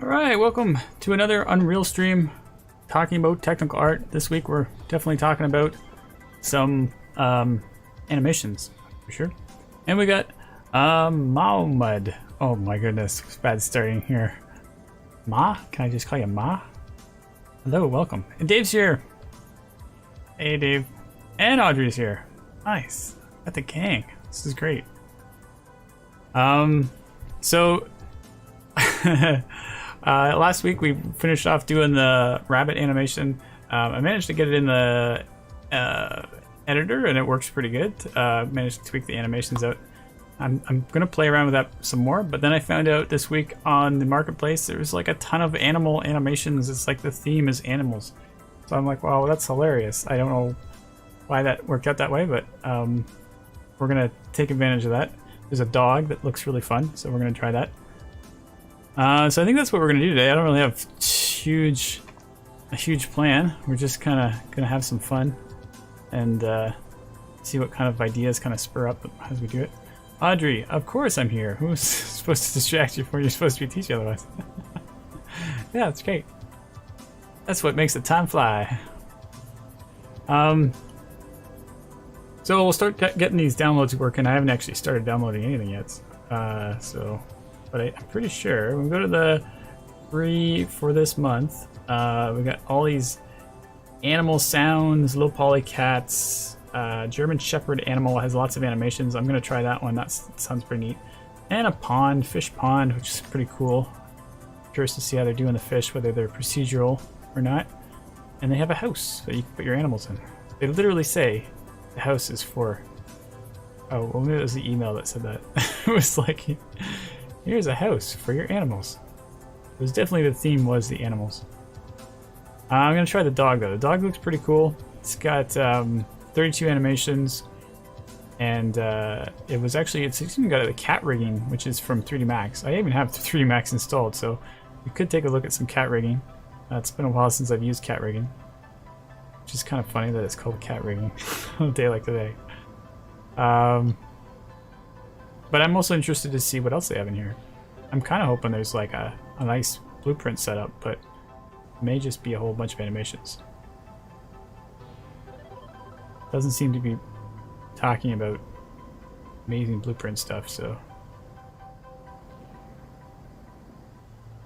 Alright, welcome to another Unreal stream talking about technical art. This week we're definitely talking about some animations, for sure. And we got Mahmoud. Oh my goodness, it's bad starting here. Ma? Can I just call you Ma? Hello, welcome. And Dave's here. Hey Dave. And Audrey's here. Nice. Got the gang. This is great. Last week we finished off doing the rabbit animation. I managed to get it in the editor and it works pretty good. Managed to tweak the animations out. I'm gonna play around with that some more, but then I found out this week on the marketplace there was like a ton of animal animations. It's like the theme is animals. So I'm like, wow, that's hilarious. I don't know why that worked out that way, but we're gonna take advantage of that. There's a dog that looks really fun, so we're gonna try that. So I think that's what we're gonna do today. I don't really have a huge plan. We're just kind of gonna have some fun and see what kind of ideas kind of spur up as we do it. Audrey, of course I'm here. Who's supposed to distract you before you're supposed to be teaching otherwise? Yeah, that's great. That's what makes the time fly. So we'll start getting these downloads working. I haven't actually started downloading anything yet. But I'm pretty sure when we go to the free for this month, we got all these animal sounds, low poly cats, German Shepherd animal has lots of animations. I'm gonna try that one. That sounds pretty neat. And a pond, fish pond, which is pretty cool. Curious to see how they're doing the fish, whether they're procedural or not. And they have a house that you can put your animals in. They literally say the house is for. Oh, well, maybe it was the email that said that. It was like, here's a house for your animals. It was definitely the theme was the animals. I'm gonna try the dog though. The dog looks pretty cool. It's got 32 animations, and it's even got the cat rigging, which is from 3D Max. I even have 3D Max installed, so you could take a look at some cat rigging. It's been a while since I've used cat rigging, which is kind of funny that it's called cat rigging on a day like today. But I'm also interested to see what else they have in here. I'm kind of hoping there's like a nice blueprint setup, but it may just be a whole bunch of animations. Doesn't seem to be talking about amazing blueprint stuff, so.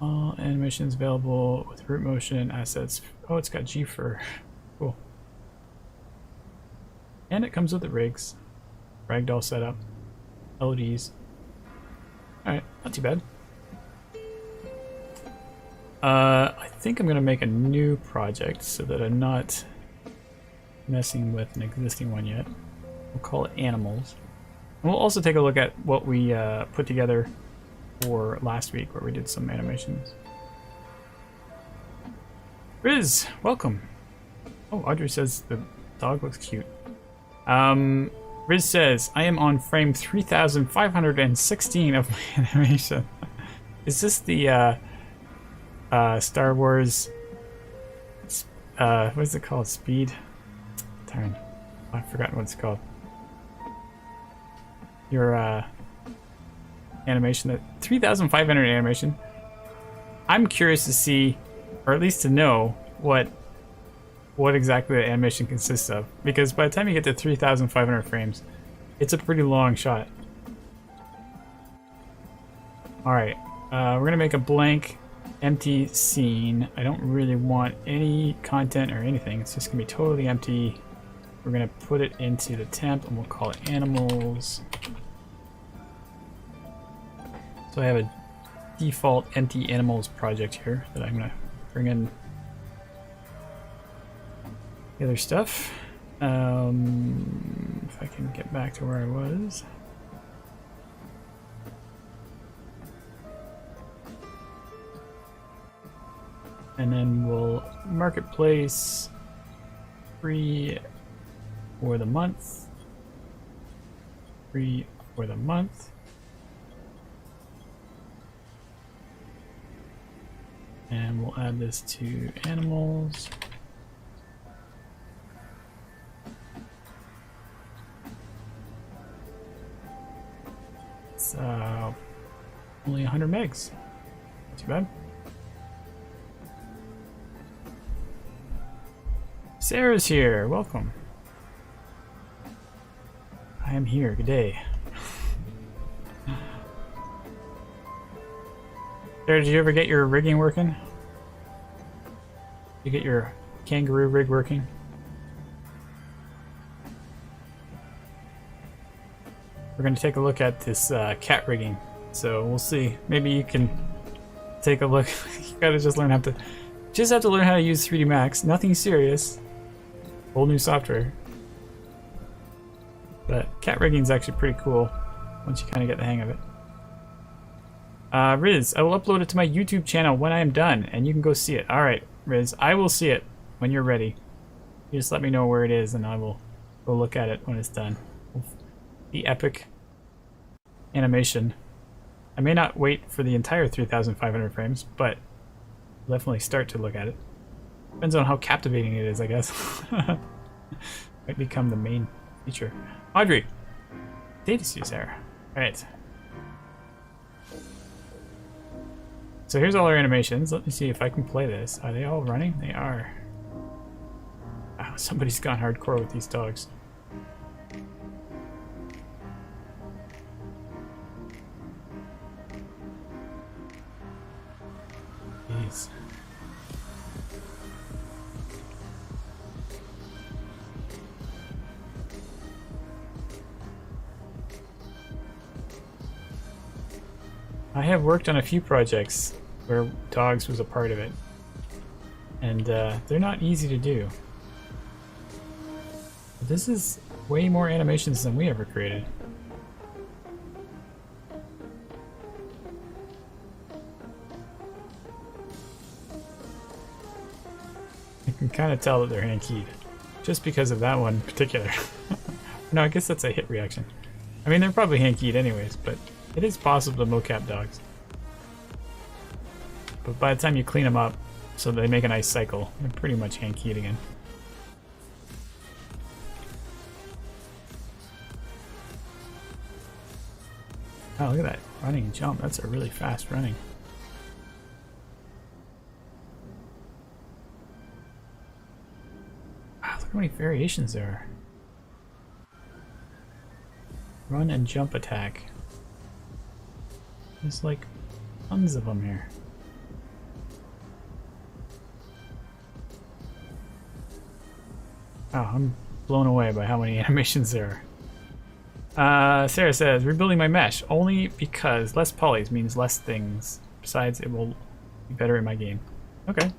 All animations available with root motion assets. Oh, it's got G for cool. And it comes with the rigs. Ragdoll setup. LODs. Alright, not too bad. I think I'm gonna make a new project so that I'm not messing with an existing one yet. We'll call it Animals. And we'll also take a look at what we put together for last week where we did some animations. Riz, welcome. Oh, Audrey says the dog looks cute. Riz says, I am on frame 3516 of my animation. Is this the Star Wars, what is it called? Speed? Darn, I've forgotten what it's called. Your animation, that 3500 animation. I'm curious to see, or at least to know, what exactly the animation consists of, because by the time you get to 3500 frames, it's a pretty long shot. Alright, we're gonna make a blank empty scene. I don't really want any content or anything. It's just gonna be totally empty. We're gonna put it into the temp and we'll call it animals. So I have a default empty animals project here that I'm gonna bring in the other stuff. If I can get back to where I was. And then we'll marketplace free for the month. Free for the month. And we'll add this to animals. It's only 100 megs. Not too bad. Sarah's here. Welcome. I am here. Good day. Sarah, did you ever get your rigging working? You get your kangaroo rig working? We're going to take a look at this cat rigging. So we'll see. Maybe you can take a look. You gotta just learn how to... Just have to learn how to use 3D Max. Nothing serious. Whole new software. But cat rigging is actually pretty cool once you kind of get the hang of it. Riz, I will upload it to my YouTube channel when I am done, and you can go see it. Alright, Riz, I will see it when you're ready. You just let me know where it is, and I will go look at it when it's done. The epic animation. I may not wait for the entire 3,500 frames, but I'll definitely start to look at it. Depends on how captivating it is, I guess. Might become the main feature. Audrey! Data see Sarah. Alright. So here's all our animations. Let me see if I can play this. Are they all running? They are. Wow, somebody's gone hardcore with these dogs. Jeez. I have worked on a few projects where dogs was a part of it, and they're not easy to do. But this is way more animations than we ever created. I can kind of tell that they're hand-keyed, just because of that one in particular. No, I guess that's a hit reaction. I mean, they're probably hand-keyed anyways, but it is possible to mocap dogs. But by the time you clean them up, so they make a nice cycle, they're pretty much hand-keyed again. Oh, look at that running jump. That's a really fast running. Wow, look how many variations there are. Run and jump attack. There's like tons of them here. Wow, I'm blown away by how many animations there are. Sarah says, rebuilding my mesh only because less polys means less things. Besides, it will be better in my game. Okay.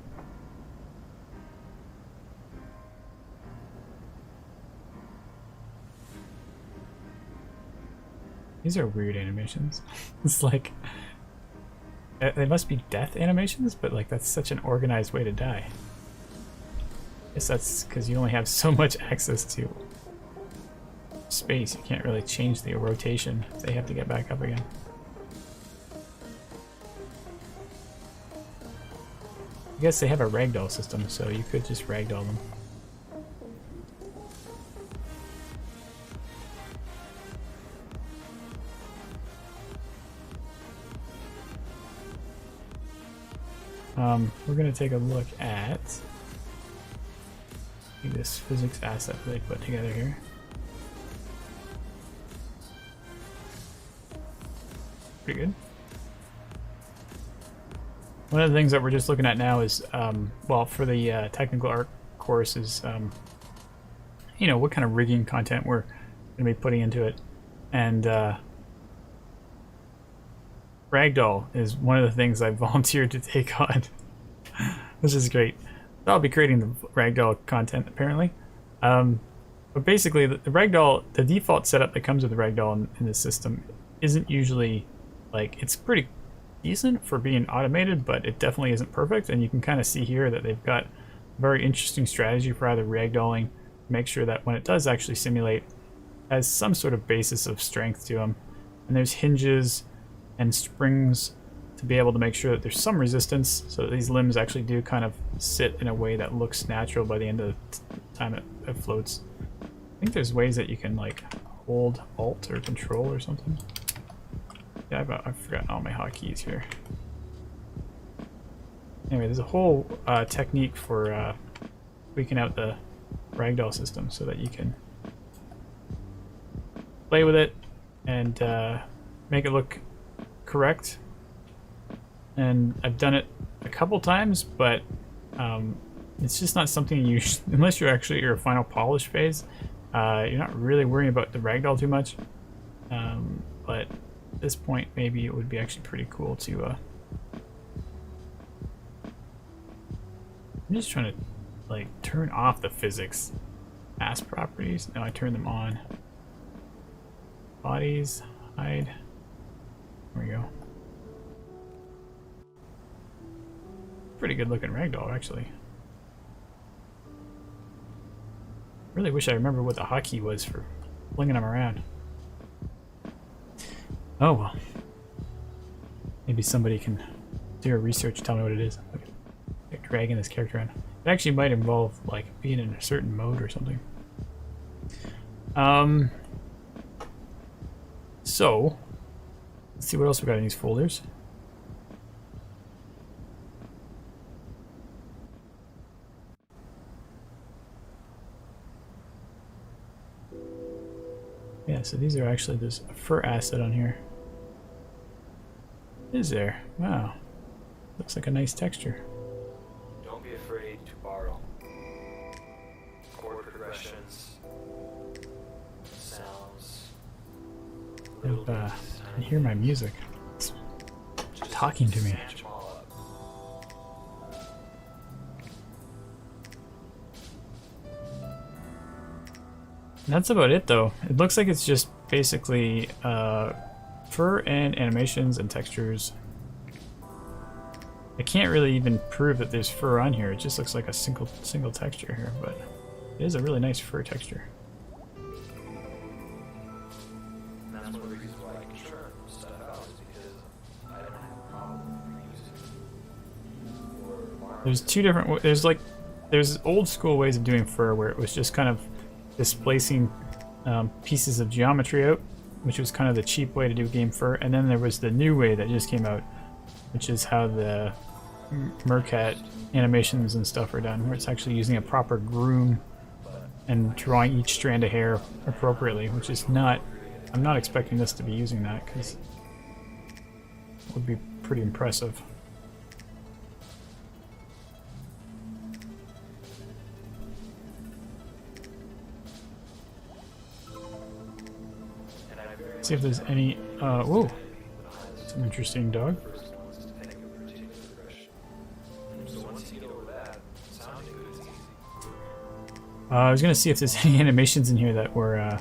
These are weird animations. It's like... They must be death animations, but like that's such an organized way to die. I guess that's because you only have so much access to space. You can't really change the rotation. They have to get back up again. I guess they have a ragdoll system, so you could just ragdoll them. We're going to take a look at this physics asset that they put together here. Pretty good. One of the things that we're just looking at now is, well, for the technical art course is, you know, what kind of rigging content we're going to be putting into it. And Ragdoll is one of the things I volunteered to take on, which is great. I'll be creating the Ragdoll content apparently. But basically, the Ragdoll, the default setup that comes with the Ragdoll in this system isn't usually, like, it's pretty decent for being automated, but it definitely isn't perfect. And you can kind of see here that they've got a very interesting strategy for either ragdolling, make sure that when it does actually simulate, has some sort of basis of strength to them. And there's hinges and springs to be able to make sure that there's some resistance, so that these limbs actually do kind of sit in a way that looks natural by the end of the time it floats. I think there's ways that you can like hold Alt or Control or something. Yeah, I've forgotten all my hotkeys here. Anyway, there's a whole technique for tweaking out the Ragdoll system so that you can play with it and make it look correct. And I've done it a couple times, but it's just not something you unless you're actually at your final polish phase, you're not really worrying about the Ragdoll too much. But at this point, maybe it would be actually pretty cool to. I'm just trying to like turn off the physics mass properties. No, I turn them on. Bodies, hide. There we go. Pretty good looking Ragdoll, actually. Really wish I remember what the hotkey was for flinging them around. Oh well. Maybe somebody can do a research and tell me what it is. Okay. Like dragging this character around. It actually might involve like being in a certain mode or something. So let's see what else we got in these folders. Yeah, so these are actually, there's a fur asset on here. Is there? Wow. Looks like a nice texture. Don't be afraid to borrow. Chord progressions, sounds. I can hear my music. It's talking to me. That's about it though. It looks like it's just basically fur and animations and textures. I can't really even prove that there's fur on here. It just looks like a single texture here, but it is a really nice fur texture. That's one of the reasons why I can churn stuff out, is because I don't have a problem using. There's two different. There's old school ways of doing fur where it was just kind of displacing pieces of geometry out, which was kind of the cheap way to do game fur, and then there was the new way that just came out, which is how the Mercat animations and stuff are done, where it's actually using a proper groom and drawing each strand of hair appropriately, which is not, I'm not expecting this to be using that because it would be pretty impressive. See if there's any, whoa, some interesting dog. I was gonna see if there's any animations in here that were,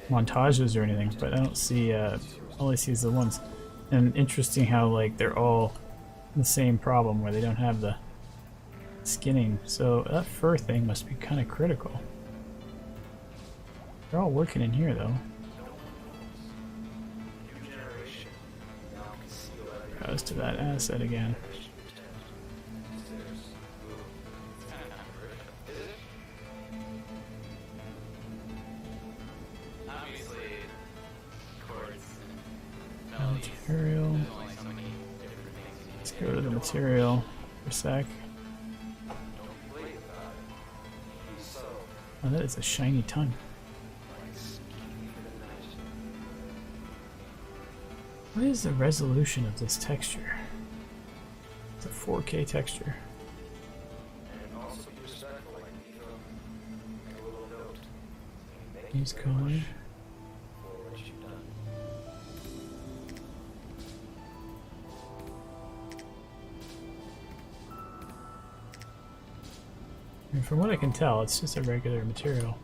montages or anything, but I don't see, all I see is the ones. And interesting how, like, they're all the same problem where they don't have the skinning, so that fur thing must be kind of critical. They're all working in here, though. Goes to that asset again. Material. Let's go to the material for a sec. Oh, that is a shiny tongue. What is the resolution of this texture? It's a 4K texture. Use color. And from what I can tell, it's just a regular material.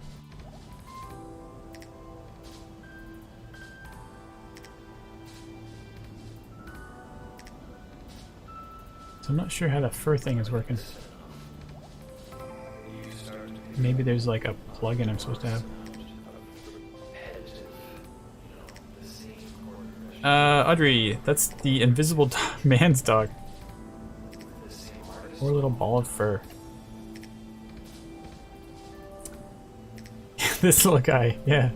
So I'm not sure how the fur thing is working. Maybe there's like a plugin I'm supposed to have. Audrey, that's the invisible man's dog. Poor little ball of fur. This little guy, yeah.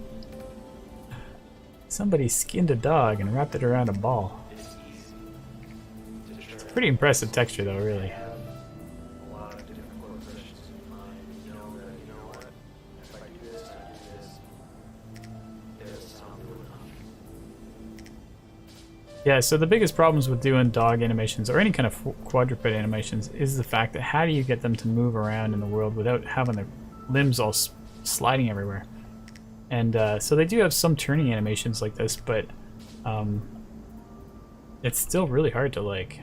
Somebody skinned a dog and wrapped it around a ball. It's a pretty impressive texture though, really. Yeah, so the biggest problems with doing dog animations or any kind of quadruped animations is the fact that how do you get them to move around in the world without having their limbs all sliding everywhere? And so they do have some turning animations like this, but it's still really hard to like,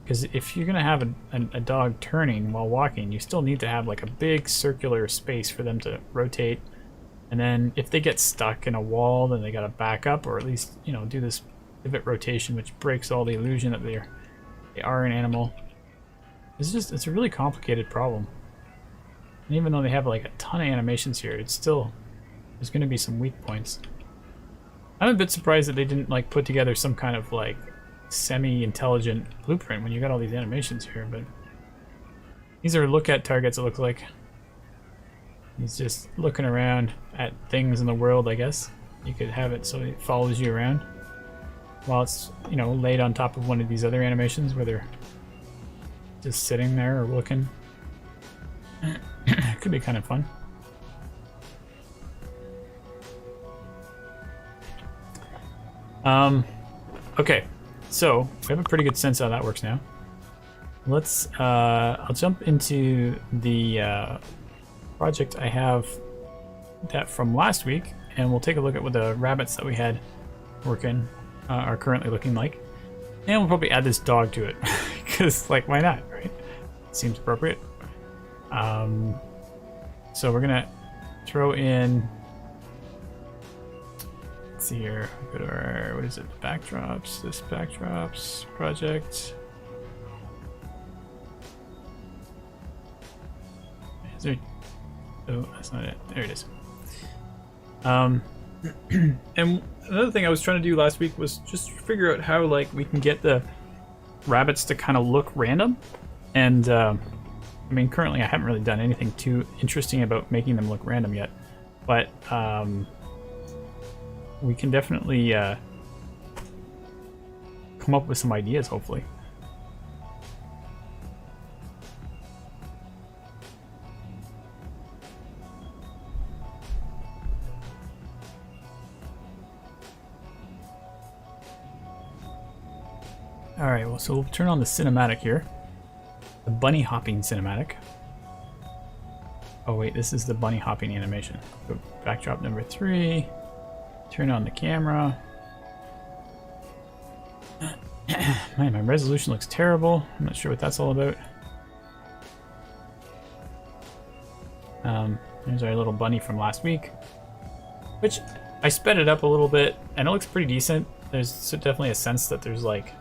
because if you're gonna have a dog turning while walking, you still need to have like a big circular space for them to rotate. And then if they get stuck in a wall, then they gotta back up, or at least, you know, do this pivot rotation, which breaks all the illusion that they are an animal. It's a really complicated problem. And even though they have like a ton of animations here, it's still, there's gonna be some weak points. I'm a bit surprised that they didn't like put together some kind of like semi-intelligent blueprint when you got all these animations here, but these are look at targets, it looks like. He's just looking around at things in the world, I guess. You could have it so it follows you around while it's, you know, laid on top of one of these other animations where they're just sitting there or looking. It could be kind of fun. Okay, so we have a pretty good sense how that works now. Let's, I'll jump into the project I have that from last week, and we'll take a look at what the rabbits that we had working are currently looking like. And we'll probably add this dog to it, because, like, why not, right? Seems appropriate. So we're gonna throw in, let's see here, go to our, what is it, backdrops, this backdrops project. Is there, oh, that's not it, there it is. And another thing I was trying to do last week was just figure out how, like, we can get the rabbits to kind of look random. And I mean, currently I haven't really done anything too interesting about making them look random yet, but we can definitely come up with some ideas, hopefully. Alright, well, so we'll turn on the cinematic here. The bunny hopping cinematic. Oh wait, this is the bunny hopping animation. So backdrop number 3. Turn on the camera. Man, my resolution looks terrible. I'm not sure what that's all about. There's our little bunny from last week, which I sped it up a little bit, and it looks pretty decent. There's definitely a sense that there's like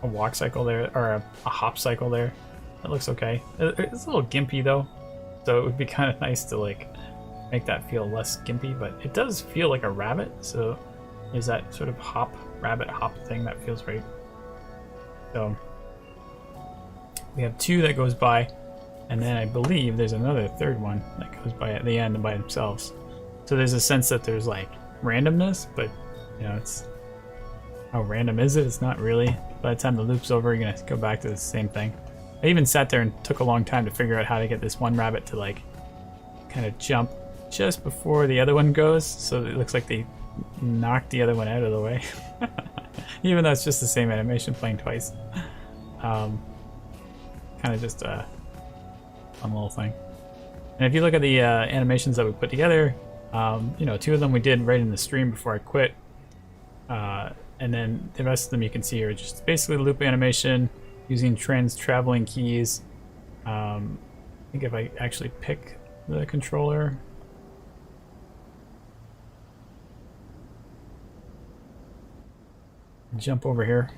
a walk cycle there, or a hop cycle there. That looks okay. It's a little gimpy though, so it would be kind of nice to like make that feel less gimpy, but it does feel like a rabbit, so there's that sort of rabbit hop thing that feels right. So we have 2 that goes by, and then I believe there's another third one that goes by at the end by themselves. So there's a sense that there's like randomness, but you know, it's, how random is it? It's not really. By the time the loop's over, you're gonna go back to the same thing. I even sat there and took a long time to figure out how to get this one rabbit to like kind of jump just before the other one goes, so it looks like they knocked the other one out of the way. Even though it's just the same animation playing twice. Kind of just a fun little thing. And if you look at the animations that we put together, you know, 2 of them we did right in the stream before I quit. And then the rest of them you can see are just basically loop animation using trans traveling keys. I think if I actually pick the controller, jump over here,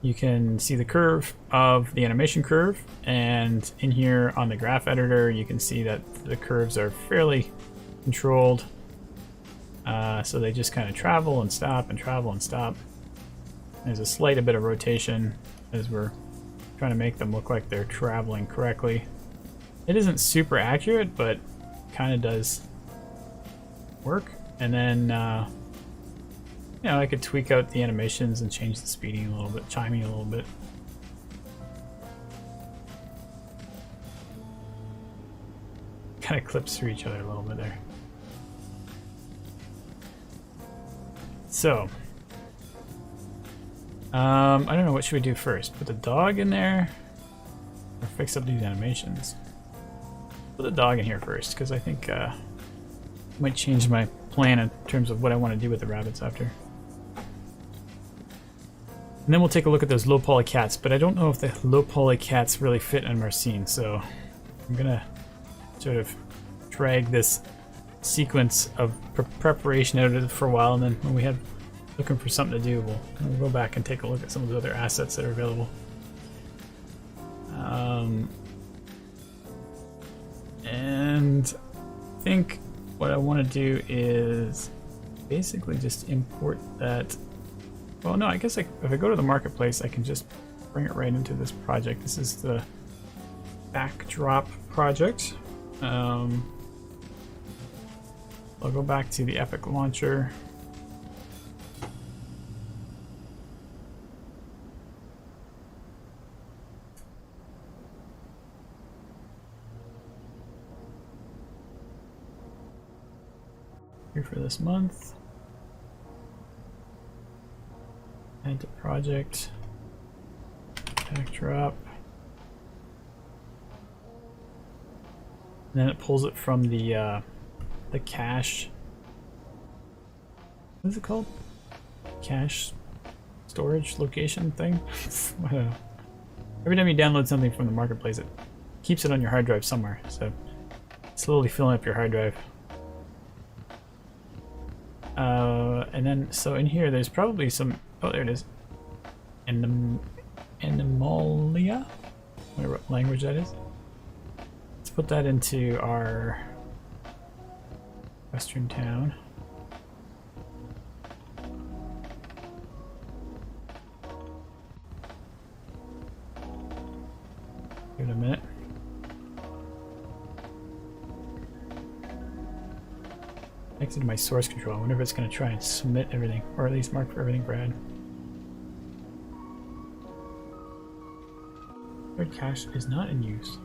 you can see the curve of the animation curve, and in here on the graph editor you can see that the curves are fairly controlled. So they just kind of travel and stop and travel and stop. There's a slight bit of rotation as we're trying to make them look like they're traveling correctly. It isn't super accurate, but kind of does work. And then, you know, I could tweak out the animations and change the speeding a little bit, chiming a little bit. Kind of clips through each other a little bit there. so I don't know, what should we do first? Put the dog in there or fix up these animations? Put the dog in here first, because I think I might change my plan in terms of what I want to do with the rabbits after. And then we'll take a look at those low poly cats, but I don't know if the low poly cats really fit in our scene, so I'm gonna sort of drag this sequence of preparation out of it for a while, and then when we have looking for something to do, we'll go back and take a look at some of the other assets that are available. And I think what I want to do is basically just import that. Well, no, I guess if I go to the marketplace, I can just bring it right into this project. This is the backdrop project. I'll go back to the Epic launcher. Here for this month. Add to project. Backdrop. And then it pulls it from the cache. What is it called? Cache storage location thing? I don't know. Every time you download something from the marketplace, it keeps it on your hard drive somewhere. So slowly filling up your hard drive. And then, so in here, there's probably some. Oh, there it is. Animalia? Whatever language that is. Let's put that into our western town. Give it a minute. Connected to my source control. I wonder if it's going to try and submit everything, or at least mark for everything Brad. Third cache is not in use.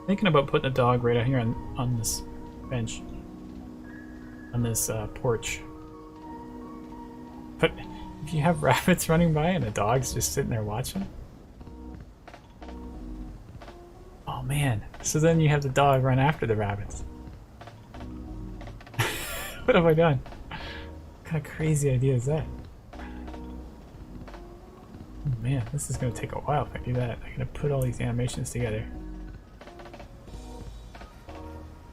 Thinking about putting a dog right out here on this bench, on this porch. But if you have rabbits running by and a dog's just sitting there watching. Oh man! So then you have the dog run after the rabbits. What have I done? What kind of crazy idea is that? Oh man, this is going to take a while if I do that. I'm going to put all these animations together.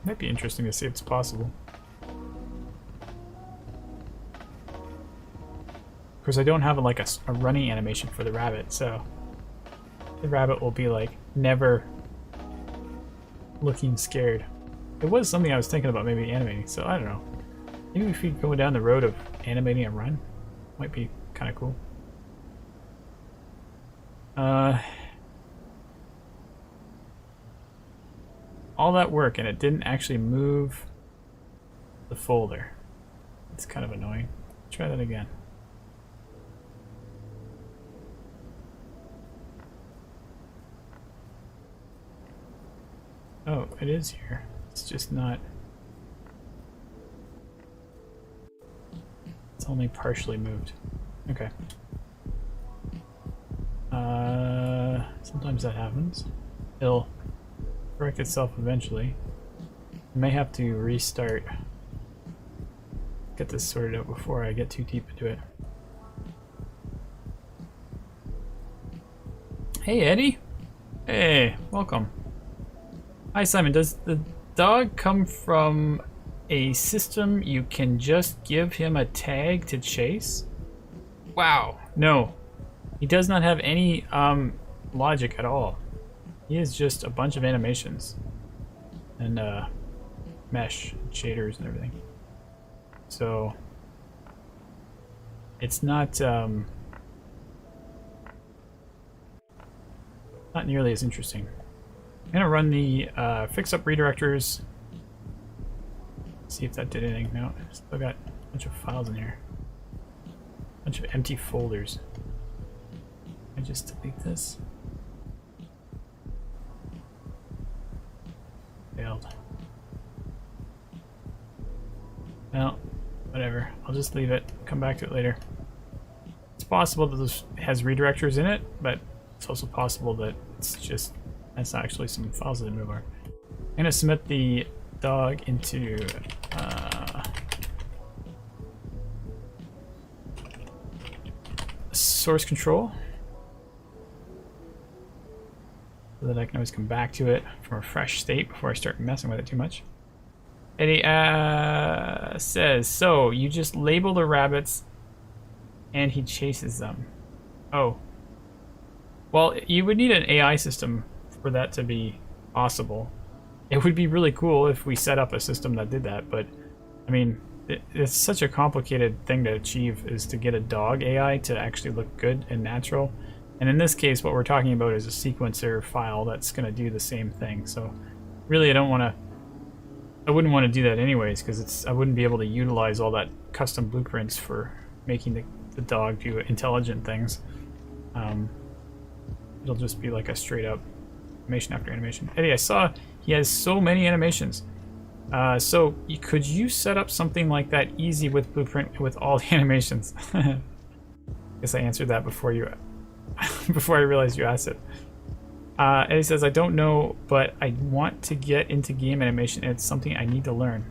Might be interesting to see if it's possible. Of course, I don't have like a running animation for the rabbit, so the rabbit will be like never looking scared. It was something I was thinking about maybe animating, so I don't know. Maybe if we go down the road of animating a run, might be kind of cool. All that work and it didn't actually move the folder. It's kind of annoying. Try that again. Oh, it is here. It's just not. It's only partially moved. Okay. Sometimes that happens. It'll correct itself eventually. I may have to restart. Get this sorted out before I get too deep into it. Hey Eddie! Hey, welcome. Hi Simon, does the dog come from a system you can just give him a tag to chase? Wow, no. He does not have any logic at all. He is just a bunch of animations and mesh and shaders and everything. So it's not nearly as interesting. I'm gonna run the fix up redirectors. See if that did anything. No, still got a bunch of files in here. A bunch of empty folders. I just delete this. Failed. Well, Whatever. I'll just leave it. Come back to it later. It's possible that this has redirectors in it, but it's also possible that it's just that's actually some files that move over. I'm gonna submit the dog into source control so that I can always come back to it from a fresh state before I start messing with it too much. Eddie says, so you just label the rabbits and he chases them. Oh. Well, you would need an AI system for that to be possible. It would be really cool if we set up a system that did that, but I mean, it's such a complicated thing to achieve, is to get a dog AI to actually look good and natural. And in this case, what we're talking about is a sequencer file that's going to do the same thing. So really, I wouldn't want to do that anyways, because I wouldn't be able to utilize all that custom blueprints for making the dog do intelligent things. It'll just be like a straight up animation after animation. Eddie, I saw he has so many animations. So could you set up something like that easy with Blueprint with all the animations? Guess I answered that before you, before I realized you asked it. Eddie says, I don't know, but I want to get into game animation. It's something I need to learn.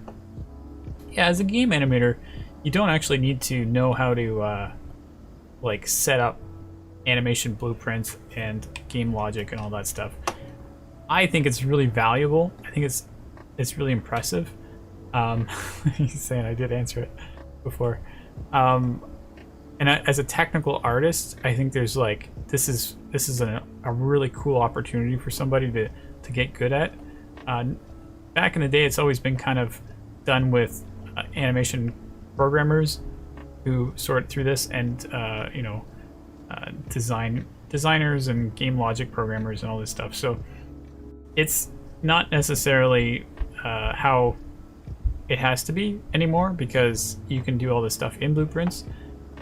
Yeah, as a game animator, you don't actually need to know how to like set up animation blueprints and game logic and all that stuff. I think it's really valuable. I think it's really impressive. He's saying I did answer it before. And as a technical artist, I think there's like this is a really cool opportunity for somebody to get good at. Back in the day, it's always been kind of done with animation programmers who sort through this, and designers and game logic programmers and all this stuff. So it's not necessarily how it has to be anymore, because you can do all this stuff in blueprints,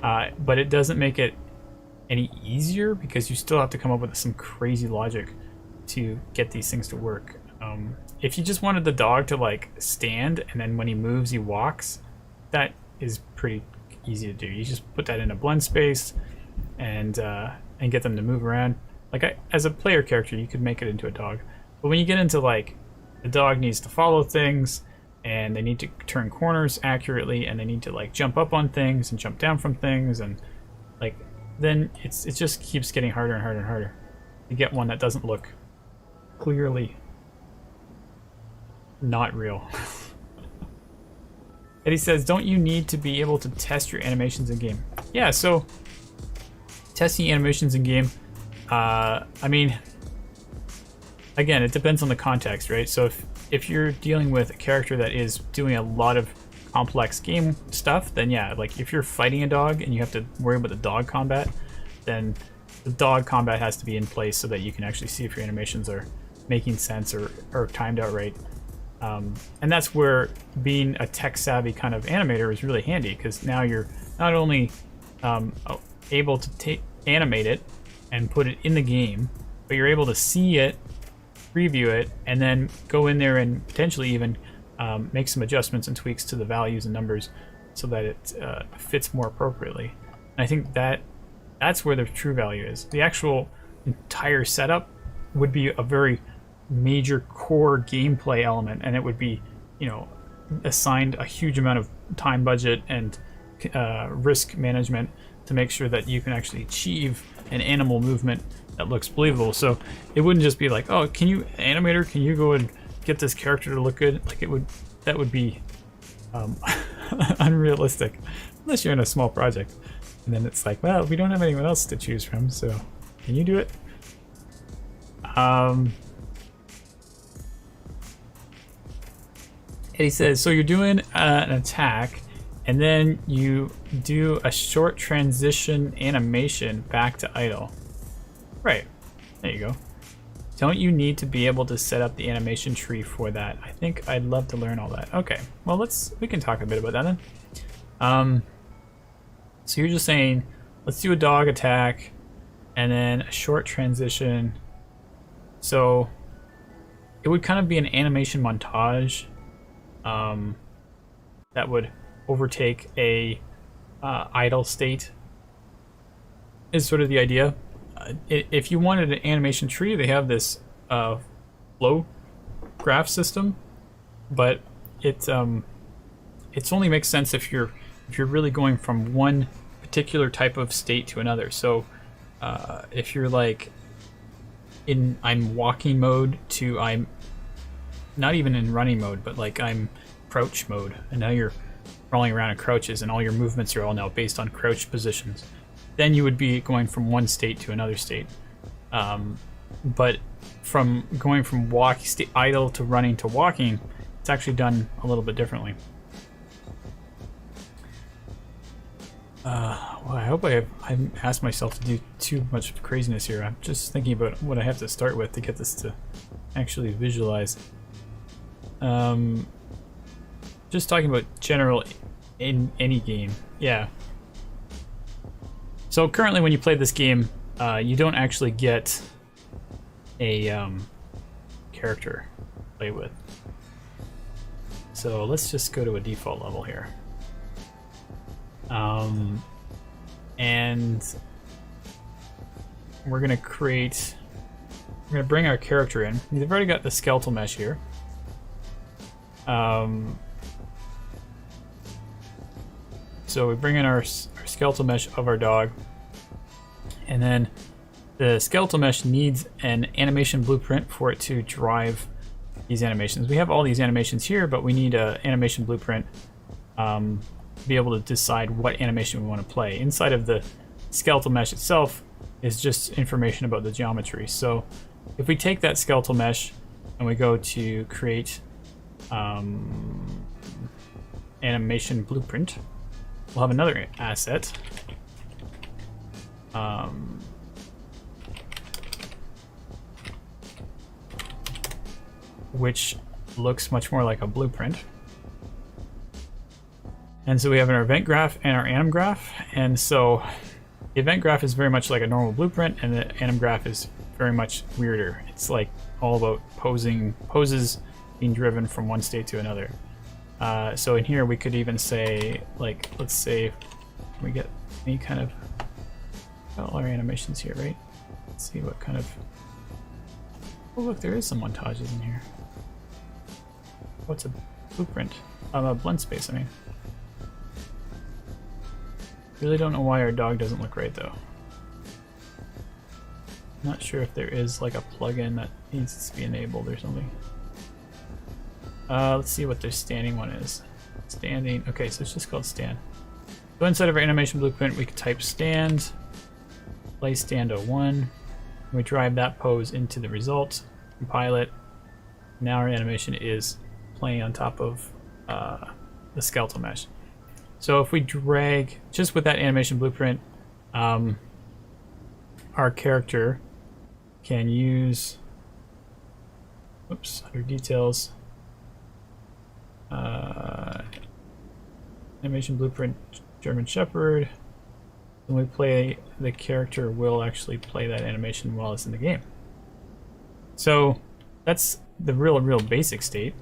but it doesn't make it any easier, because you still have to come up with some crazy logic to get these things to work. If you just wanted the dog to like stand and then when he moves he walks, that is pretty easy to do. You just put that in a blend space and get them to move around. Like as a player character, you could make it into a dog. But when you get into like the dog needs to follow things, and they need to turn corners accurately, and they need to like jump up on things and jump down from things, and like then it just keeps getting harder and harder and harder to get one that doesn't look clearly not real. Eddie says, don't you need to be able to test your animations in game? Yeah, so testing animations in game, I mean, again, it depends on the context, right? So if you're dealing with a character that is doing a lot of complex game stuff, then yeah, like if you're fighting a dog and you have to worry about the dog combat, then the dog combat has to be in place so that you can actually see if your animations are making sense or timed out right. And that's where being a tech-savvy kind of animator is really handy, because now you're not only able to animate it and put it in the game, but you're able to see it, preview it, and then go in there and potentially even make some adjustments and tweaks to the values and numbers so that it fits more appropriately. And I think that's where the true value is. The actual entire setup would be a very major core gameplay element, and it would be, assigned a huge amount of time, budget, and risk management to make sure that you can actually achieve an animal movement that looks believable. So it wouldn't just be like, oh, animator, can you go and get this character to look good? Like that would be unrealistic, unless you're in a small project. And then it's like, well, we don't have anyone else to choose from, so can you do it? Eddie says, so you're doing an attack, and then you do a short transition animation back to idle. Right, there you go. Don't you need to be able to set up the animation tree for that? I think I'd love to learn all that. Okay, well we can talk a bit about that then. So you're just saying, let's do a dog attack, and then a short transition. So it would kind of be an animation montage that would overtake a idle state is sort of the idea. If you wanted an animation tree, they have this flow graph system, but it only makes sense if you're really going from one particular type of state to another. So if you're like I'm walking mode to I'm not even in running mode, but like I'm crouch mode, and now you're crawling around in crouches, and all your movements are all now based on crouch positions, then you would be going from one state to another state. But from going from idle to running to walking, it's actually done a little bit differently. Well, I hope I haven't asked myself to do too much craziness here. I'm just thinking about what I have to start with to get this to actually visualize. Just talking about general in any game. Yeah. So currently when you play this game, you don't actually get a character to play with. So let's just go to a default level here. And we're gonna bring our character in. We've already got the skeletal mesh here. So we bring in our skeletal mesh of our dog, and then the skeletal mesh needs an animation blueprint for it to drive these animations. We have all these animations here, but we need an animation blueprint to be able to decide what animation we want to play. Inside of the skeletal mesh itself is just information about the geometry. So if we take that skeletal mesh and we go to create animation blueprint, we'll have another asset. Which looks much more like a blueprint. And so we have our event graph and our anim graph. And so the event graph is very much like a normal blueprint, and the anim graph is very much weirder. It's like all about poses being driven from one state to another. So in here we could even say, like, let's say we get any kind of, all our animations here, right? Let's see what kind of, oh look, there is some montages in here. What's a blueprint? A blend space, I mean. Really don't know why our dog doesn't look right though. Not sure if there is like a plugin that needs to be enabled or something. Let's see what their standing one is. Standing, okay, so it's just called stand. So inside of our animation blueprint, we can type stand, play stand 01. We drive that pose into the result, compile it. Now our animation is playing on top of the skeletal mesh. So if we drag, just with that animation blueprint, our character can use, oops, under details, animation blueprint German Shepherd. When we play, the character will actually play that animation while it's in the game. So that's the real basic state.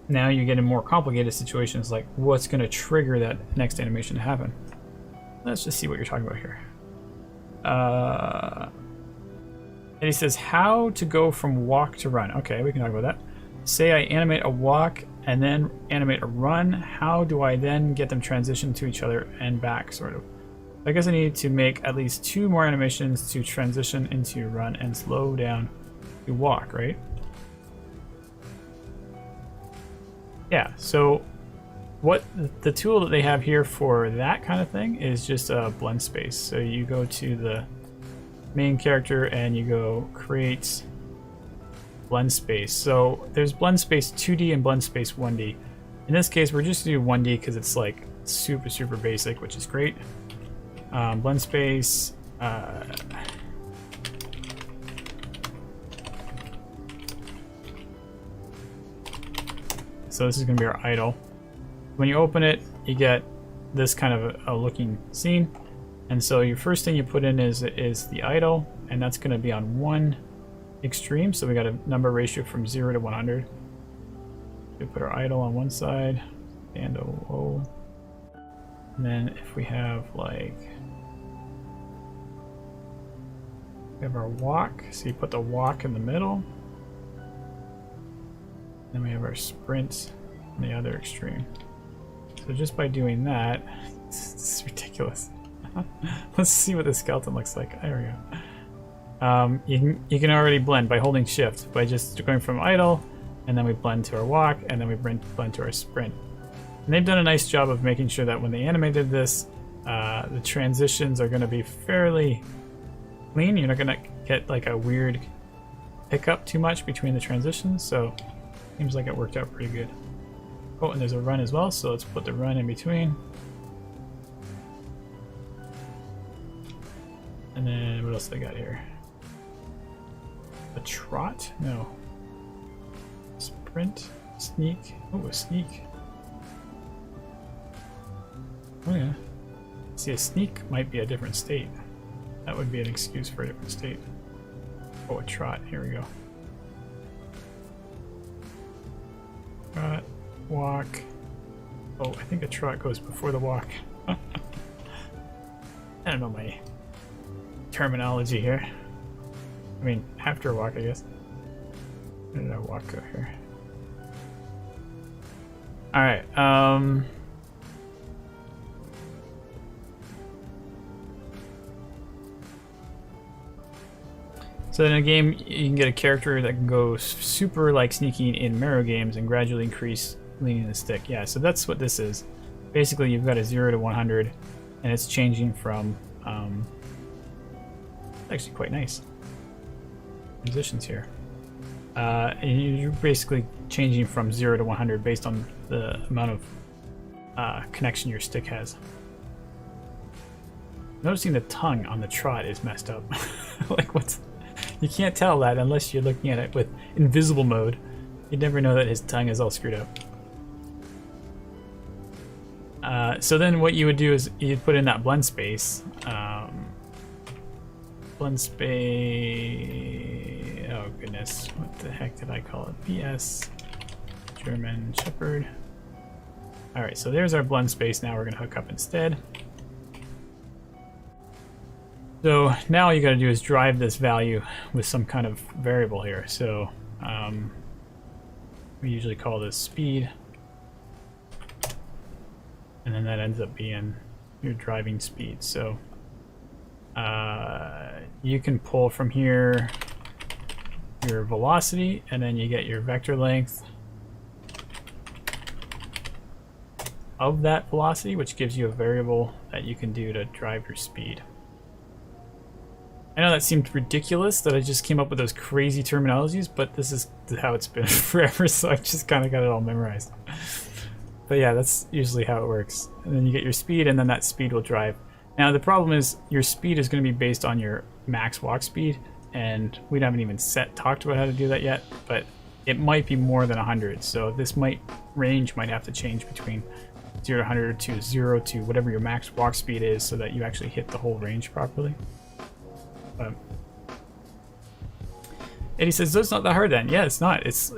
Now you get in more complicated situations, like what's going to trigger that next animation to happen. Let's just see what you're talking about here. And he says how to go from walk to run. Okay, we can talk about that. Say I animate a walk and then animate a run. How do I then get them transition to each other and back, sort of? I guess I need to make at least 2 more animations to transition into run and slow down to walk, right? Yeah, so what the tool that they have here for that kind of thing is just a blend space. So you go to the main character and you go create blend space. So there's blend space 2D and blend space 1D. In this case, we're just gonna do 1D because it's like super basic, which is great. Blend space. So this is going to be our idle. When you open it, you get this kind of a looking scene. And so your first thing you put in is the idle, and that's going to be on 1 extreme. So we got a number ratio from 0 to 100. We put our idle on one side and a whoa. And then if we have like, we have our walk, so you put the walk in the middle. Then we have our sprint on the other extreme. So just by doing that, it's ridiculous. Let's see what the skeleton looks like. There we go. You can already blend by holding shift, by just going from idle, and then we blend to our walk, and then we blend to our sprint. And they've done a nice job of making sure that when they animated this, the transitions are going to be fairly clean. You're not going to get like a weird hiccup too much between the transitions, so seems like it worked out pretty good. Oh, and there's a run as well, so let's put the run in between. And then what else do I got here? A trot? No. Sprint? Sneak? Oh, a sneak. Oh yeah. See, a sneak might be a different state. That would be an excuse for a different state. Oh, a trot. Here we go. Trot, walk. Oh, I think a trot goes before the walk. I don't know my terminology here. I mean, after a walk, I guess. Where did our walk go here? Alright, so in a game, you can get a character that can go super like sneaking in Mario games and gradually increase leaning the stick. Yeah, so that's what this is. Basically, you've got a 0 to 100, and it's changing from, actually quite nice. Positions here. And you're basically changing from 0 to 100 based on the amount of connection your stick has. Noticing the tongue on the trot is messed up. Like, what's... You can't tell that unless you're looking at it with invisible mode. You'd never know that his tongue is all screwed up. So then what you would do is you'd put in that blend space. Blend space... Oh goodness, what the heck did I call it? BS German Shepherd. Alright, so there's our blend space. Now we're going to hook up instead. So now all you got to do is drive this value with some kind of variable here. So we usually call this speed, and then that ends up being your driving speed. So you can pull from here your velocity, and then you get your vector length of that velocity, which gives you a variable that you can do to drive your speed. I know that seemed ridiculous that I just came up with those crazy terminologies, but this is how it's been forever, so I've just kind of got it all memorized. But yeah, that's usually how it works. And then you get your speed, and then that speed will drive. Now the problem is your speed is going to be based on your max walk speed, and we haven't even talked about how to do that yet, but it might be more than 100, so this range might have to change between 0 to 100 to 0 to whatever your max walk speed is, so that you actually hit the whole range properly. Eddie says, that's not that hard then. Yeah, it's not. It's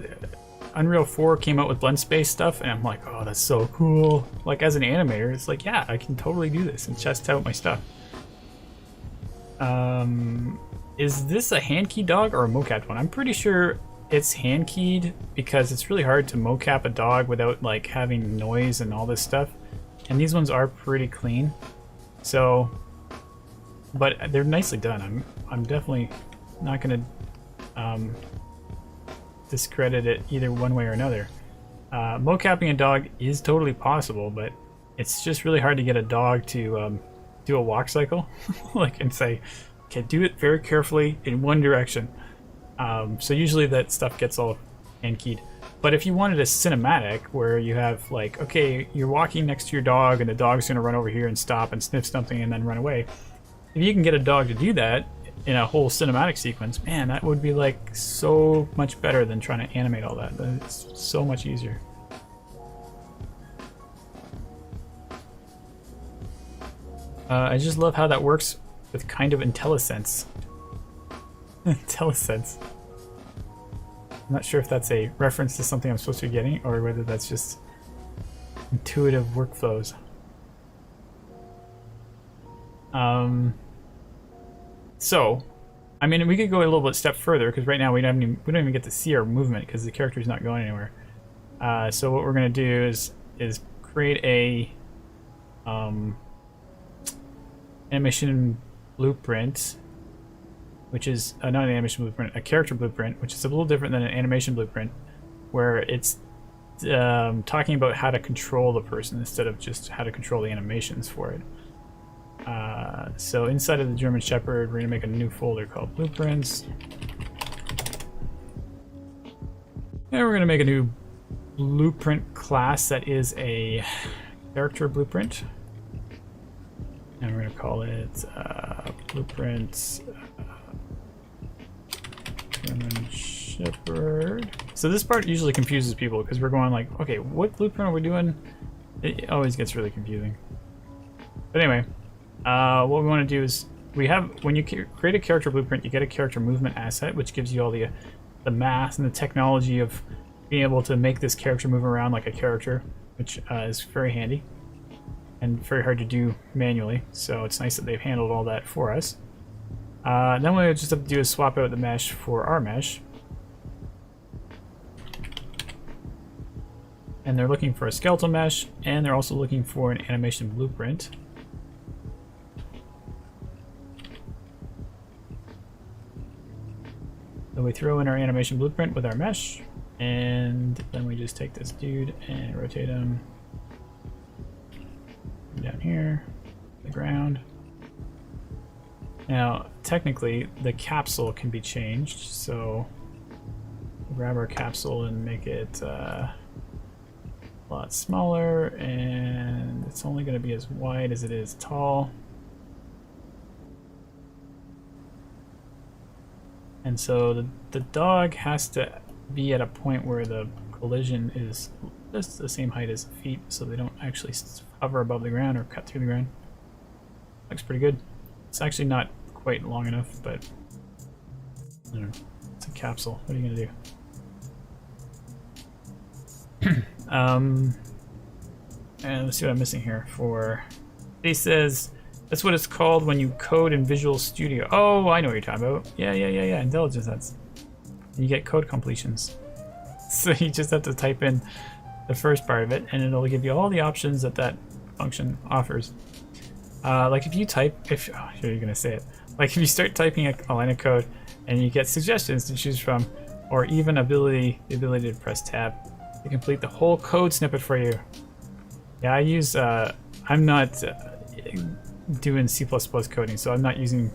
Unreal 4 came out with blend space stuff, and I'm like, oh, that's so cool. Like, as an animator, it's like, yeah, I can totally do this and test out my stuff. Is this a hand key dog or a mocap one? I'm pretty sure it's hand keyed because it's really hard to mocap a dog without like having noise and all this stuff. And these ones are pretty clean. So, but they're nicely done. I'm definitely not gonna discredit it either one way or another. Mocapping a dog is totally possible, but it's just really hard to get a dog to do a walk cycle, like, and say, okay, do it very carefully in one direction. So usually that stuff gets all hand keyed. But if you wanted a cinematic where you have like, okay, you're walking next to your dog and the dog's gonna run over here and stop and sniff something and then run away. If you can get a dog to do that in a whole cinematic sequence, man, that would be like so much better than trying to animate all that. It's so much easier. I just love how that works with kind of IntelliSense. IntelliSense. I'm not sure if that's a reference to something I'm supposed to be getting or whether that's just intuitive workflows. So, I mean, we could go a little bit step further because right now we don't even get to see our movement because the character's not going anywhere. So what we're gonna do is create a animation blueprint, which is not an animation blueprint, a character blueprint, which is a little different than an animation blueprint, where it's talking about how to control the person instead of just how to control the animations for it. So inside of the German Shepherd, we're going to make a new folder called Blueprints. And we're going to make a new blueprint class that is a character blueprint. And we're going to call it Blueprints German Shepherd. So this part usually confuses people because we're going like, okay, what blueprint are we doing? It always gets really confusing. But anyway, what we want to do is when you create a character blueprint, you get a character movement asset, which gives you all the math and the technology of being able to make this character move around like a character, which is very handy and very hard to do manually. So it's nice that they've handled all that for us. Then what we just have to do is swap out the mesh for our mesh. And they're looking for a skeletal mesh, and they're also looking for an animation blueprint. So we throw in our animation blueprint with our mesh, and then we just take this dude and rotate him down here, the ground. Now, technically, the capsule can be changed, so we'll grab our capsule and make it a lot smaller, and it's only going to be as wide as it is tall. And so the dog has to be at a point where the collision is just the same height as the feet, so they don't actually hover above the ground or cut through the ground. Looks pretty good. It's actually not quite long enough, but I don't know. It's a capsule. What are you gonna do? And let's see what I'm missing here. He says that's what it's called when you code in Visual Studio. Oh, I know what you're talking about. Yeah. Intelligence sets. You get code completions. So you just have to type in the first part of it, and it'll give you all the options that function offers. Like if you type, oh, sure you're gonna say it. Like if you start typing a line of code, and you get suggestions to choose from, or even the ability to press tab to complete the whole code snippet for you. Yeah, I use. I'm not doing C++ coding, so I'm not using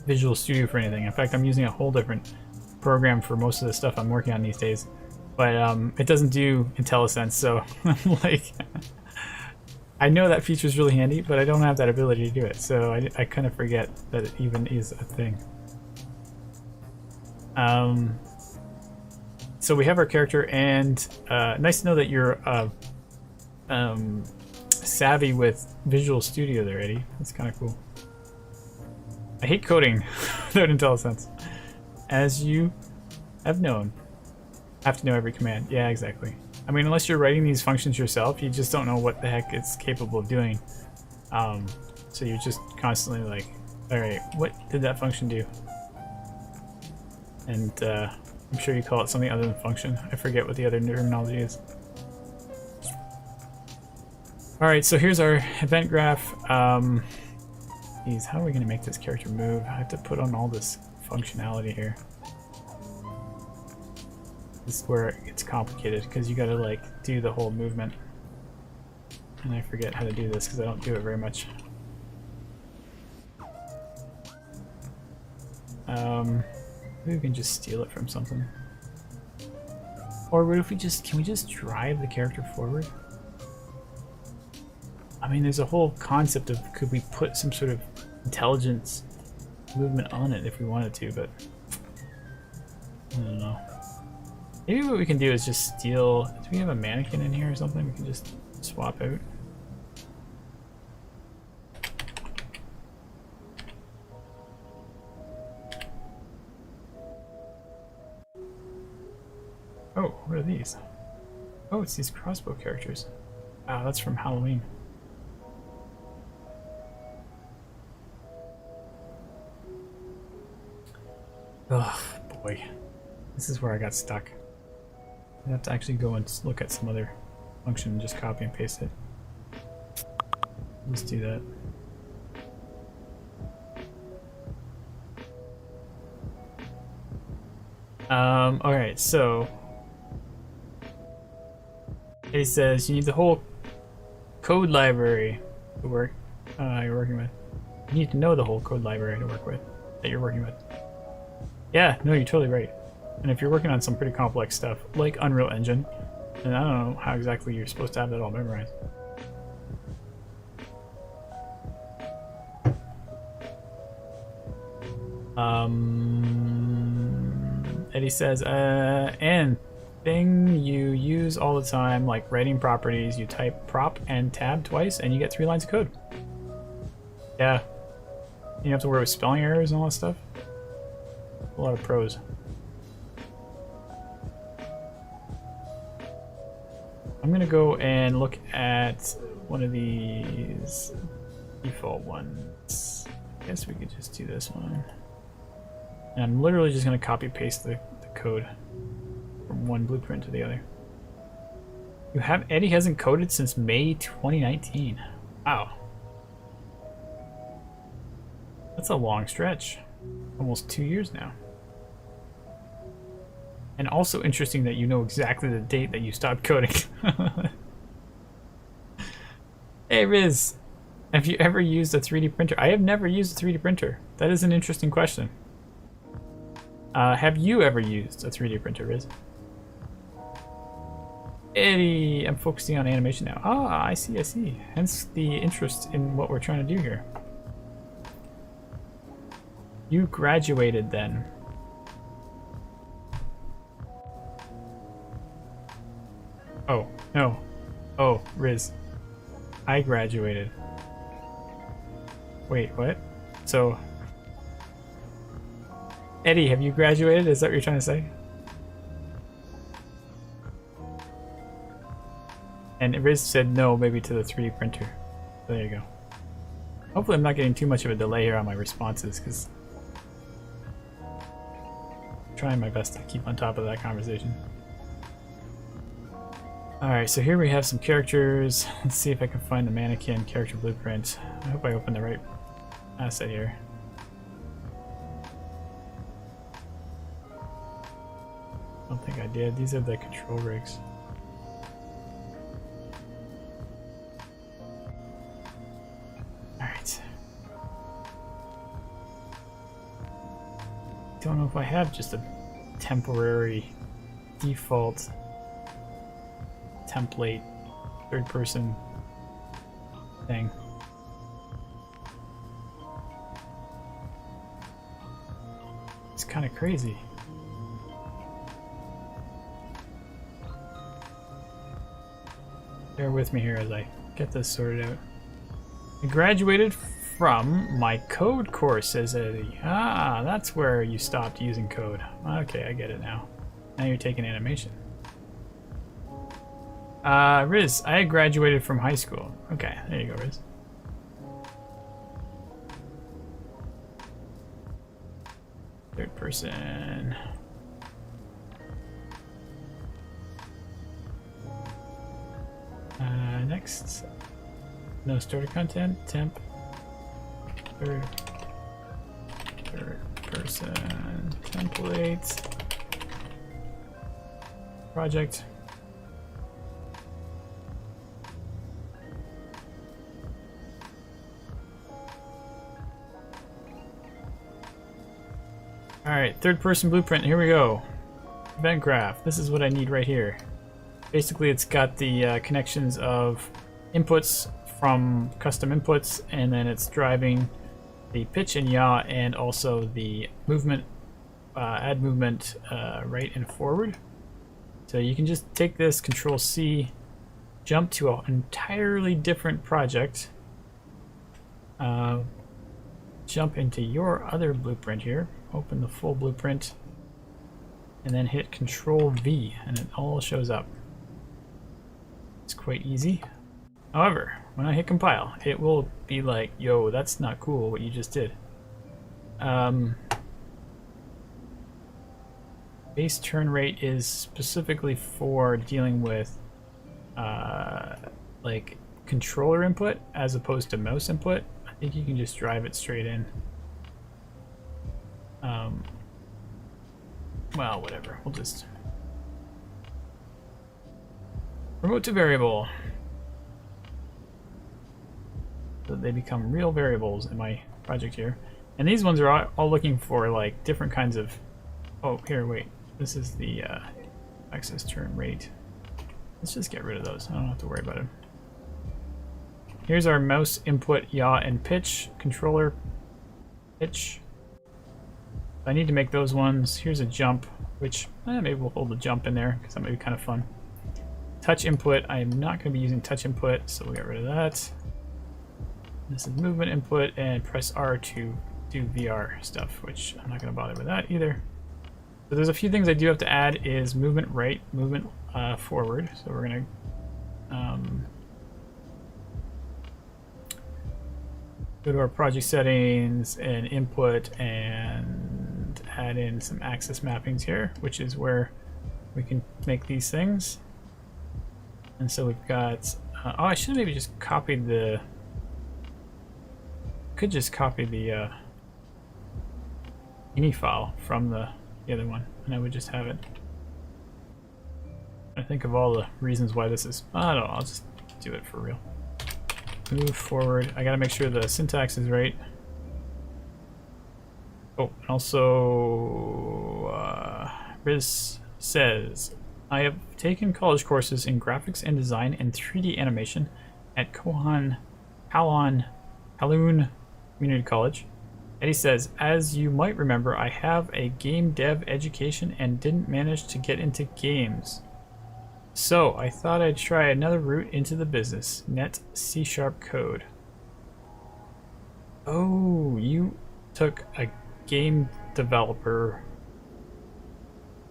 Visual Studio for anything. In fact, I'm using a whole different program for most of the stuff I'm working on these days. But it doesn't do IntelliSense, so I'm like, I know that feature is really handy, but I don't have that ability to do it, so I kind of forget that it even is a thing. So we have our character, and nice to know that you're savvy with Visual Studio there, Eddie. That's kind of cool. I hate coding without IntelliSense, as you have known. Have to know every command. Yeah, exactly. I mean, unless you're writing these functions yourself, you just don't know what the heck it's capable of doing. So you're just constantly like, all right, what did that function do? And I'm sure you call it something other than function. I forget what the other terminology is. All right, so here's our event graph. Geez, how are we gonna make this character move? I have to put on all this functionality here. This is where it gets complicated because you gotta like do the whole movement. And I forget how to do this because I don't do it very much. Maybe we can just steal it from something. Or what if can we just drive the character forward? I mean, there's a whole concept of could we put some sort of intelligence movement on it if we wanted to, but I don't know. Maybe what we can do is just steal. Do we have a mannequin in here or something we can just swap out? Oh, what are these? Oh, it's these crossbow characters. Wow, that's from Halloween. Oh boy, this is where I got stuck. I have to actually go and look at some other function and just copy and paste it. Let's do that. Alright, so it says you need the whole code library to work you're working with. You need to know the whole code library to work with that you're working with. Yeah, no, you're totally right. And if you're working on some pretty complex stuff like Unreal Engine, then I don't know how exactly you're supposed to have that all memorized. Eddie says, and thing you use all the time, like writing properties, you type prop and tab twice and you get 3 lines of code. Yeah. You have to worry with spelling errors and all that stuff. A lot of pros. I'm gonna go and look at one of these default ones. I guess we could just do this one. And I'm literally just gonna copy paste the code from one blueprint to the other. Eddie hasn't coded since May 2019. Wow. That's a long stretch. Almost 2 years now. And also interesting that you know exactly the date that you stopped coding. Hey Riz, have you ever used a 3D printer? I have never used a 3D printer. That is an interesting question. Have you ever used a 3D printer, Riz? Eddie, I'm focusing on animation now. Ah, I see, I see. Hence the interest in what we're trying to do here. You graduated then. Oh, no. Oh, Riz. I graduated. Wait, what? So... Eddie, have you graduated? Is that what you're trying to say? And Riz said no, maybe to the 3D printer. So there you go. Hopefully I'm not getting too much of a delay here on my responses, because I'm trying my best to keep on top of that conversation. Alright, so here we have some characters. Let's see if I can find the mannequin character blueprint. I hope I opened the right asset here. I don't think I did. These are the control rigs. Alright. Don't know if I have just a temporary default template third person thing. It's kind of crazy. Bear with me here as I get this sorted out. I graduated from my code course, says Eddie. Ah, that's where you stopped using code. Okay, I get it now. Now you're taking animation. Riz, I graduated from high school. Okay, there you go, Riz. Third person. Next. No starter content. Temp. Third person. Template. Project. Alright, third person blueprint, here we go. Event graph, this is what I need right here. Basically it's got the connections of inputs from custom inputs, and then it's driving the pitch and yaw and also the movement, add movement right and forward. So you can just take this, Control C, jump to an entirely different project, jump into your other blueprint here, open the full blueprint, and then hit Control V, and it all shows up. It's quite easy. However, when I hit compile, it will be like, yo, that's not cool what you just did. Base turn rate is specifically for dealing with like controller input as opposed to mouse input. I think you can just drive it straight in. Well, whatever. We'll just remote to variable. So they become real variables in my project here. And these ones are all looking for like different kinds of. Oh, here, wait. This is the access turn rate. Let's just get rid of those. I don't have to worry about them. Here's our mouse input, yaw, and pitch. Controller pitch. I need to make those ones. Here's a jump, which maybe we'll hold the jump in there because that might be kind of fun. Touch input. I am not going to be using touch input, so we'll get rid of that. This is movement input, and press R to do VR stuff, which I'm not going to bother with that either. So there's a few things I do have to add is movement right, movement forward. So we're going to go to our project settings and input and add in some axis mappings here, which is where we can make these things. And so we've got, oh, I should have maybe just copied the, could just copy the ini file from the other one, and I would just have it. I think of all the reasons why this is, I don't know, I'll just do it for real. Move forward. I gotta make sure the syntax is right. Oh, and also, Riz says, I have taken college courses in graphics and design and 3D animation at Kowloon Community College. Eddie says, as you might remember, I have a game dev education and didn't manage to get into games. So I thought I'd try another route into the business, net C# code. Oh, you took a game developer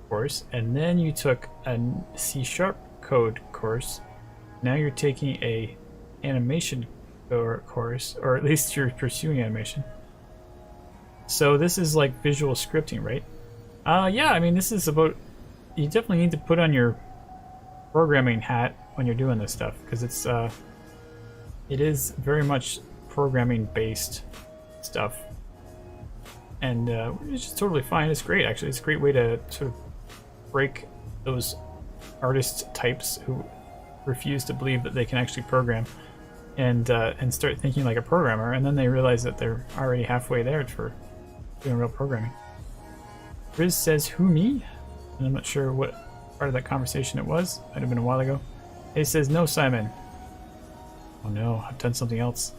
course and then you took a C# code course. Now you're taking a animation course, or at least you're pursuing animation. So this is like visual scripting, right? Yeah, I mean, this is about, you definitely need to put on your programming hat when you're doing this stuff, because it is very much programming based stuff, and it's just totally fine. It's great, actually. It's a great way to sort of break those artist types who refuse to believe that they can actually program, and start thinking like a programmer, and then they realize that they're already halfway there for doing real programming. Riz says, who, me? And I'm not sure what part of that conversation it was. Might have been a while ago. He says, no, Simon. Oh no, I've done something else.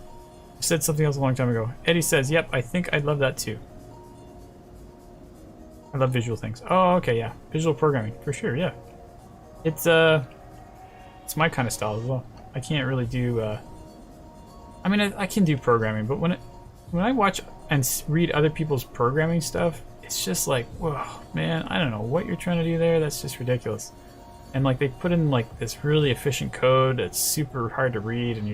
I said something else a long time ago. Eddie says, yep, I think I'd love that too. I love visual things. Oh, okay, yeah. Visual programming, for sure, yeah. It's my kind of style as well. I can't really do, I mean, I can do programming, but when I watch and read other people's programming stuff, it's just like, whoa, man, I don't know what you're trying to do there. That's just ridiculous. And like they put in like this really efficient code that's super hard to read, and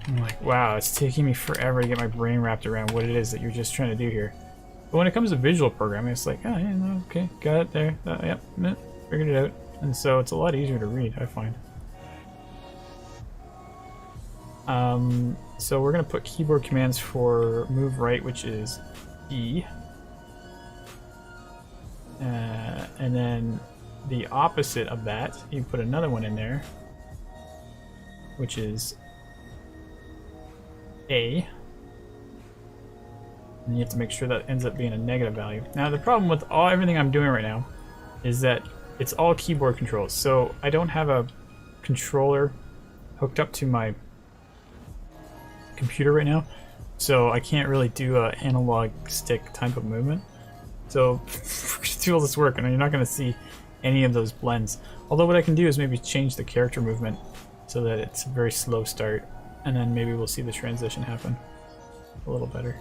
I'm like, wow, it's taking me forever to get my brain wrapped around what it is that you're just trying to do here. But when it comes to visual programming, it's like, oh yeah, no, okay, got it there. Yep, figured it out. And so it's a lot easier to read, I find. So we're going to put keyboard commands for move right, which is E. And then the opposite of that, you put another one in there, which is A. And you have to make sure that ends up being a negative value. Now the problem with everything I'm doing right now is that it's all keyboard controls. So I don't have a controller hooked up to my computer right now, so I can't really do an analog stick type of movement. So to do all this work, and you're not going to see any of those blends. Although what I can do is maybe change the character movement so that it's a very slow start, and then maybe we'll see the transition happen a little better.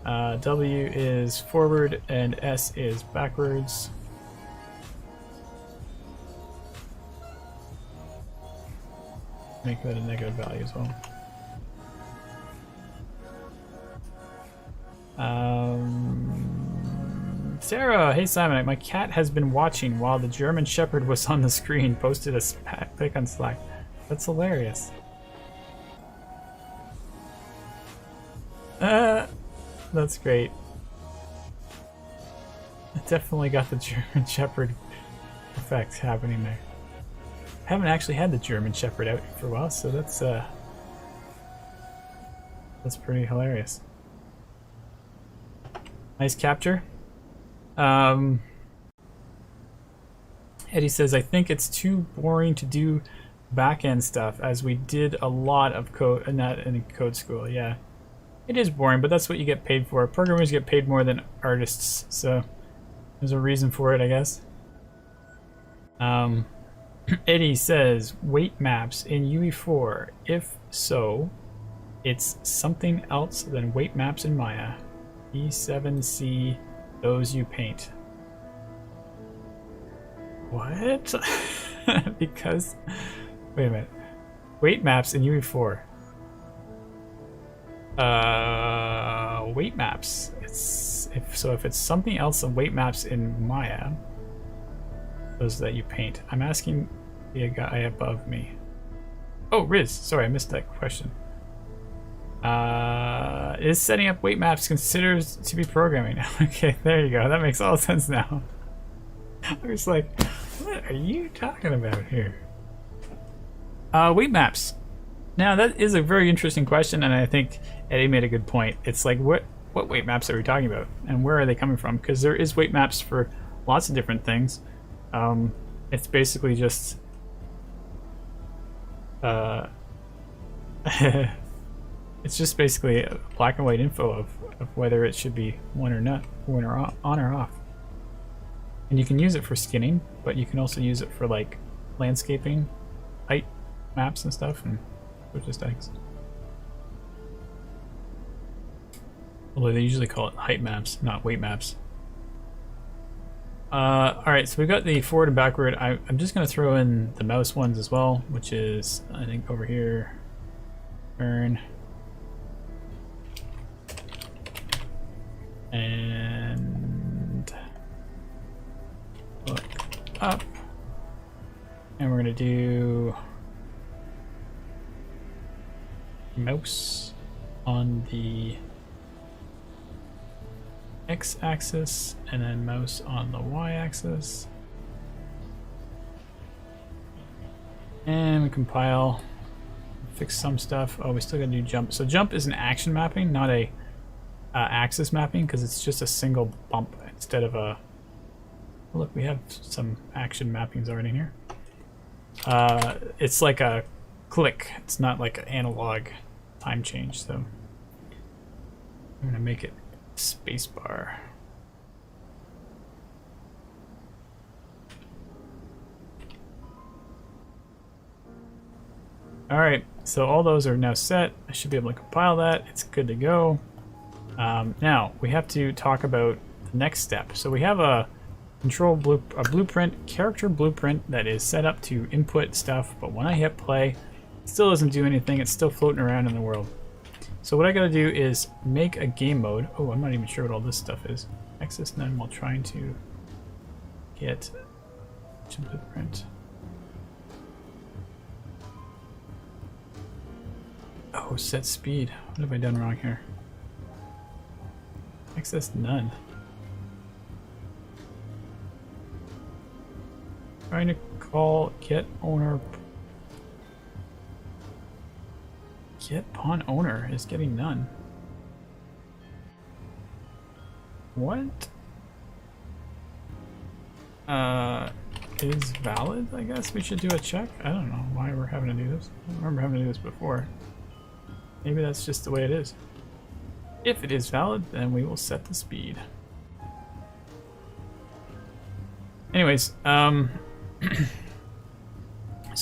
W is forward and S is backwards. Make that a negative value as well. Sarah, hey Simon, my cat has been watching while the German Shepherd was on the screen. Posted a pic on Slack. That's hilarious. That's great. It definitely got the German Shepherd effect happening there. I haven't actually had the German Shepherd out for a while, so that's pretty hilarious. Nice capture. Eddie says, I think it's too boring to do back-end stuff as we did a lot of code in code school. Yeah, it is boring, but that's what you get paid for. Programmers get paid more than artists, so there's a reason for it, I guess. Eddie says, weight maps in UE4. If so, it's something else than weight maps in Maya. E7C, those you paint. What? Because, wait a minute. Weight maps in UE4. Weight maps. If it's something else than weight maps in Maya, those that you paint. I'm asking the guy above me. Oh, Riz. Sorry, I missed that question. Is setting up weight maps considered to be programming? Okay, there you go. That makes all sense now. I was like, what are you talking about here? Weight maps. Now that is a very interesting question, and I think Eddie made a good point. It's like, what weight maps are we talking about, and where are they coming from? Because there is weight maps for lots of different things. It's basically just it's just basically a black and white info of whether it should be on or off. And you can use it for skinning, but you can also use it for like landscaping, height maps and stuff, and which is nice. Although they usually call it height maps, not weight maps. Alright, so we've got the forward and backward. I'm just going to throw in the mouse ones as well, which is, I think, over here. Turn. And look up. And we're going to do mouse on the x-axis and then mouse on the y-axis, and we compile, fix some stuff. Oh, we still gotta do jump. So jump is an action mapping, not a axis mapping, because it's just a single bump instead of a, look, we have some action mappings already here. It's like a click, it's not like an analog time change. So I'm gonna make it spacebar. Alright, so all those are now set. I should be able to compile that. It's good to go. Now, we have to talk about the next step. So we have a blueprint, character blueprint that is set up to input stuff, but when I hit play, it still doesn't do anything. It's still floating around in the world. So what I gotta do is make a game mode. Oh, I'm not even sure what all this stuff is. Access none while trying to get blueprint. Oh, set speed. What have I done wrong here? Access none. Trying to call get owner. Get pawn owner is getting none. What? Is valid? I guess we should do a check. I don't know why we're having to do this. I don't remember having to do this before. Maybe that's just the way it is. If it is valid, then we will set the speed. Anyways, so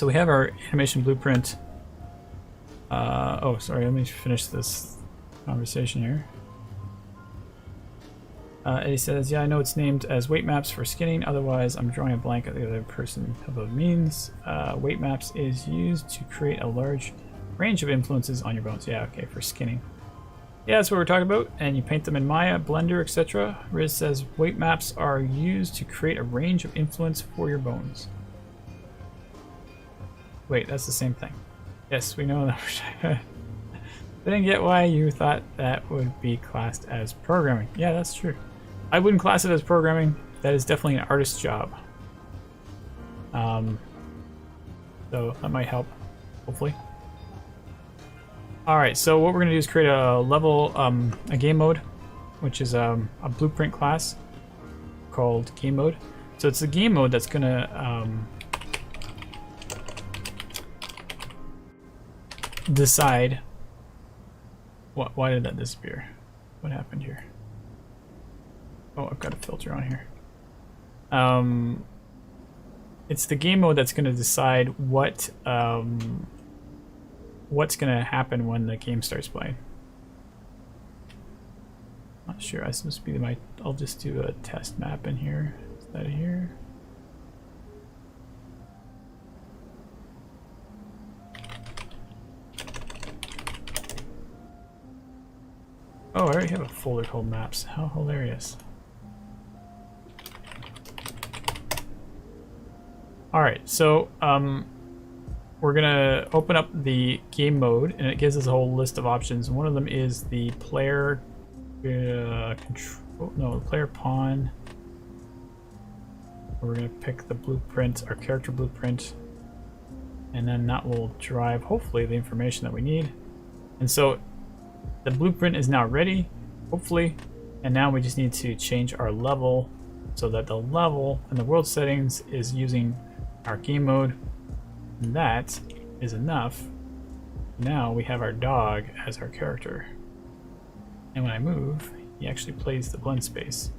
we have our animation blueprint. Oh, sorry, let me finish this conversation here. Eddie says, yeah, I know it's named as weight maps for skinning, otherwise I'm drawing a blank at the other person above means. Weight maps is used to create a large range of influences on your bones. Yeah, okay, for skinning. Yeah, that's what we're talking about. And you paint them in Maya, Blender, etc. Riz says, weight maps are used to create a range of influence for your bones. Wait, that's the same thing. Yes, we know that. I didn't get why you thought that would be classed as programming. Yeah, that's true. I wouldn't class it as programming. That is definitely an artist's job. So that might help, hopefully. Alright, so what we're going to do is create a level, a game mode, which is a blueprint class called game mode. So it's the game mode that's going to decide... Why did that disappear? What happened here? Oh, I've got a filter on here. It's the game mode that's going to decide what's going to happen when the game starts playing. Not sure. I supposed to be my. I'll just do a test map in here. Is that here? Oh, I already have a folder called maps. How hilarious. Alright, so we're gonna open up the game mode and it gives us a whole list of options. One of them is the player player pawn. We're gonna pick the blueprint, our character blueprint, and then that will drive hopefully the information that we need. And so the blueprint is now ready, hopefully, and now we just need to change our level so that the level and the world settings is using our game mode. And that is enough. Now we have our dog as our character. And when I move, he actually plays the blend space.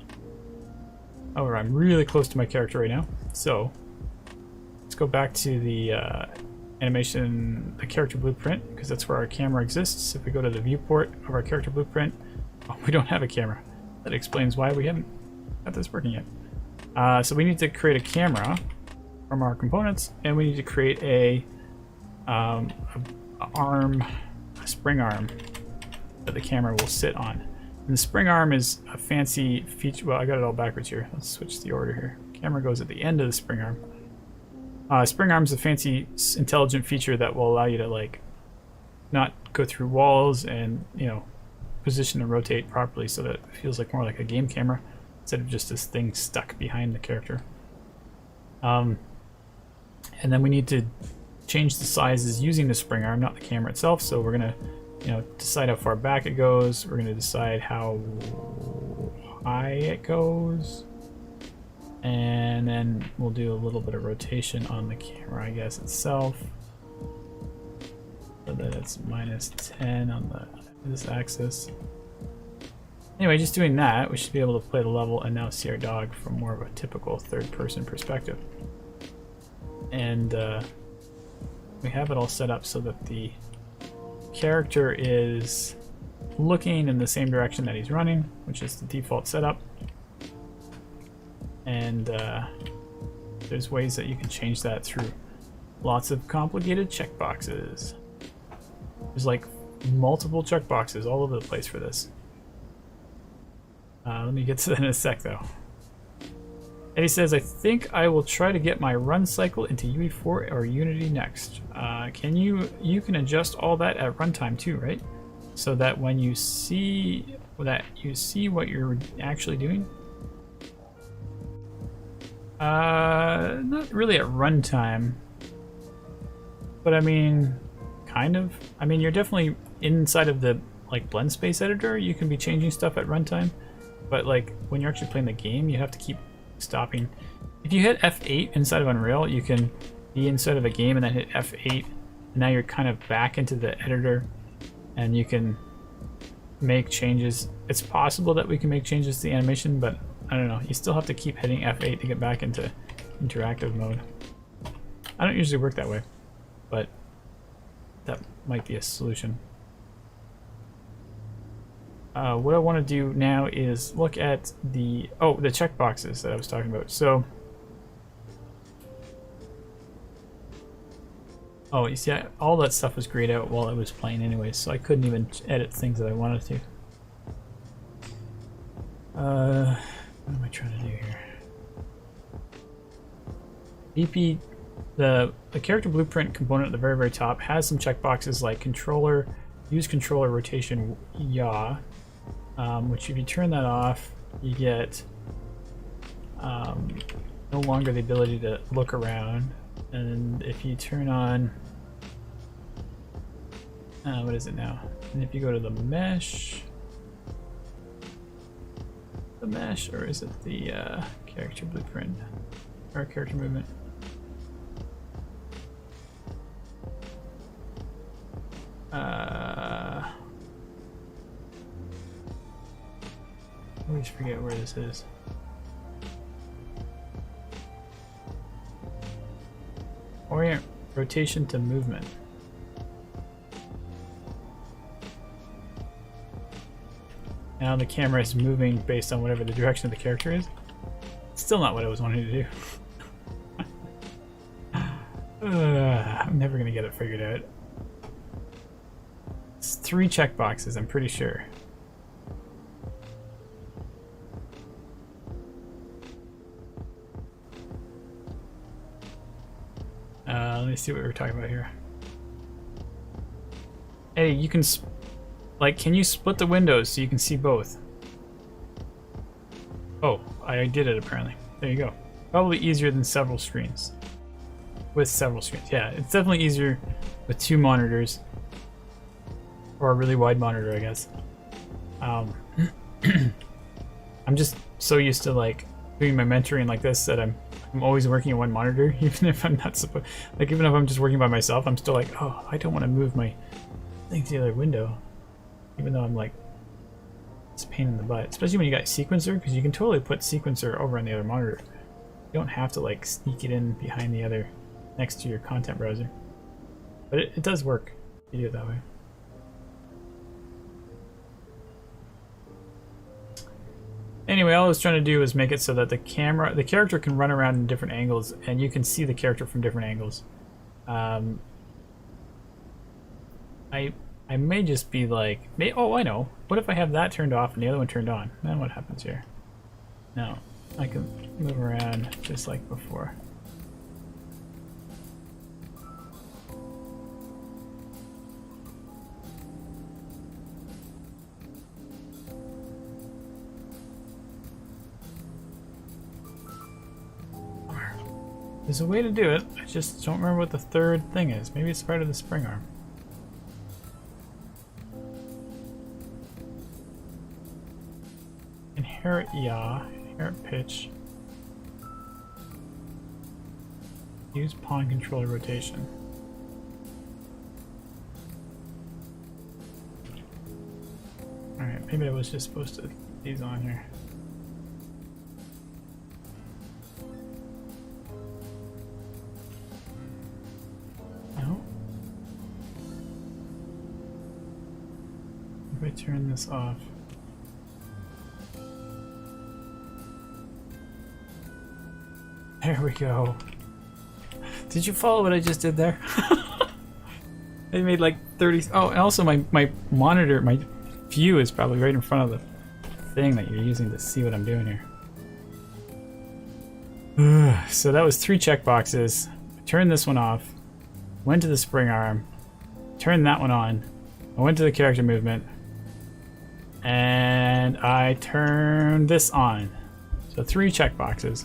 However, I'm really close to my character right now. So let's go back to the animation, the character blueprint, because that's where our camera exists. If we go to the viewport of our character blueprint, oh, we don't have a camera. That explains why we haven't got this working yet. So we need to create a camera from our components, and we need to create a spring arm that the camera will sit on. And the spring arm is a fancy feature. Well, I got it all backwards here. Let's switch the order here. Camera goes at the end of the spring arm. Spring arm is a fancy, intelligent feature that will allow you to like not go through walls and position and rotate properly, so that it feels like more like a game camera instead of just this thing stuck behind the character. And then we need to change the sizes using the spring arm, not the camera itself. So we're gonna decide how far back it goes. We're gonna decide how high it goes. And then we'll do a little bit of rotation on the camera, I guess, itself. So that it's -10 on this axis. Anyway, just doing that, we should be able to play the level and now see our dog from more of a typical third-person perspective. And we have it all set up so that the character is looking in the same direction that he's running, which is the default setup. And there's ways that you can change that through lots of complicated checkboxes. There's like multiple checkboxes all over the place for this. Let me get to that in a sec though. Eddie says, I think I will try to get my run cycle into UE4 or Unity next. You can adjust all that at runtime too, right? So that when you see what you're actually doing. Not really at runtime, but I mean, kind of. I mean, you're definitely inside of the like blend space editor. You can be changing stuff at runtime, but like when you're actually playing the game, you have to keep stopping. If you hit F8 inside of Unreal, you can be inside of a game and then hit F8. And now you're kind of back into the editor, and you can make changes. It's possible that we can make changes to the animation, but I don't know. You still have to keep hitting F8 to get back into interactive mode. I don't usually work that way, but that might be a solution. What I want to do now is look at the checkboxes that I was talking about. So, you see, all that stuff was grayed out while I was playing anyway, so I couldn't even edit things that I wanted to. What am I trying to do here? BP, the character blueprint component at the very top has some checkboxes like controller, use controller rotation yaw, which if you turn that off, you get no longer the ability to look around. And if you turn on, what is it now? And if you go to the mesh, or is it the character blueprint or character movement? I always forget where this is. Orient rotation to movement. Now the camera is moving based on whatever the direction of the character is. Still not what I was wanting to do. I'm never gonna get it figured out. It's 3 checkboxes, I'm pretty sure. Let me see what we're talking about here. Hey, you can, can you split the windows so you can see both? Oh, I did it apparently. There you go. Probably easier than several screens. With several screens, yeah. It's definitely easier with 2 monitors. Or a really wide monitor, I guess. I'm just so used to doing my mentoring like this that I'm always working on one monitor, even if I'm not supposed. Even if I'm just working by myself, I'm still oh, I don't want to move my thing to the other window, even though I'm it's a pain in the butt. Especially when you got sequencer, because you can totally put sequencer over on the other monitor. You don't have to sneak it in behind the other, next to your content browser. But it does work if you do it that way. Anyway, all I was trying to do is make it so that the character can run around in different angles, and you can see the character from different angles. I may just be oh, I know. What if I have that turned off and the other one turned on? Then what happens here? No, I can move around just like before. There's a way to do it. I just don't remember what the third thing is. Maybe it's part of the spring arm. Inherit yaw, inherit pitch. Use pawn controller rotation. Alright, maybe I was just supposed to put these on here. If I turn this off. There we go. Did you follow what I just did there? I made 30. Oh, and also my monitor, my view is probably right in front of the thing that you're using to see what I'm doing here. So that was 3 checkboxes. I turned this one off. Went to the spring arm. Turned that one on. I went to the character movement. And I turn this on. So 3 checkboxes.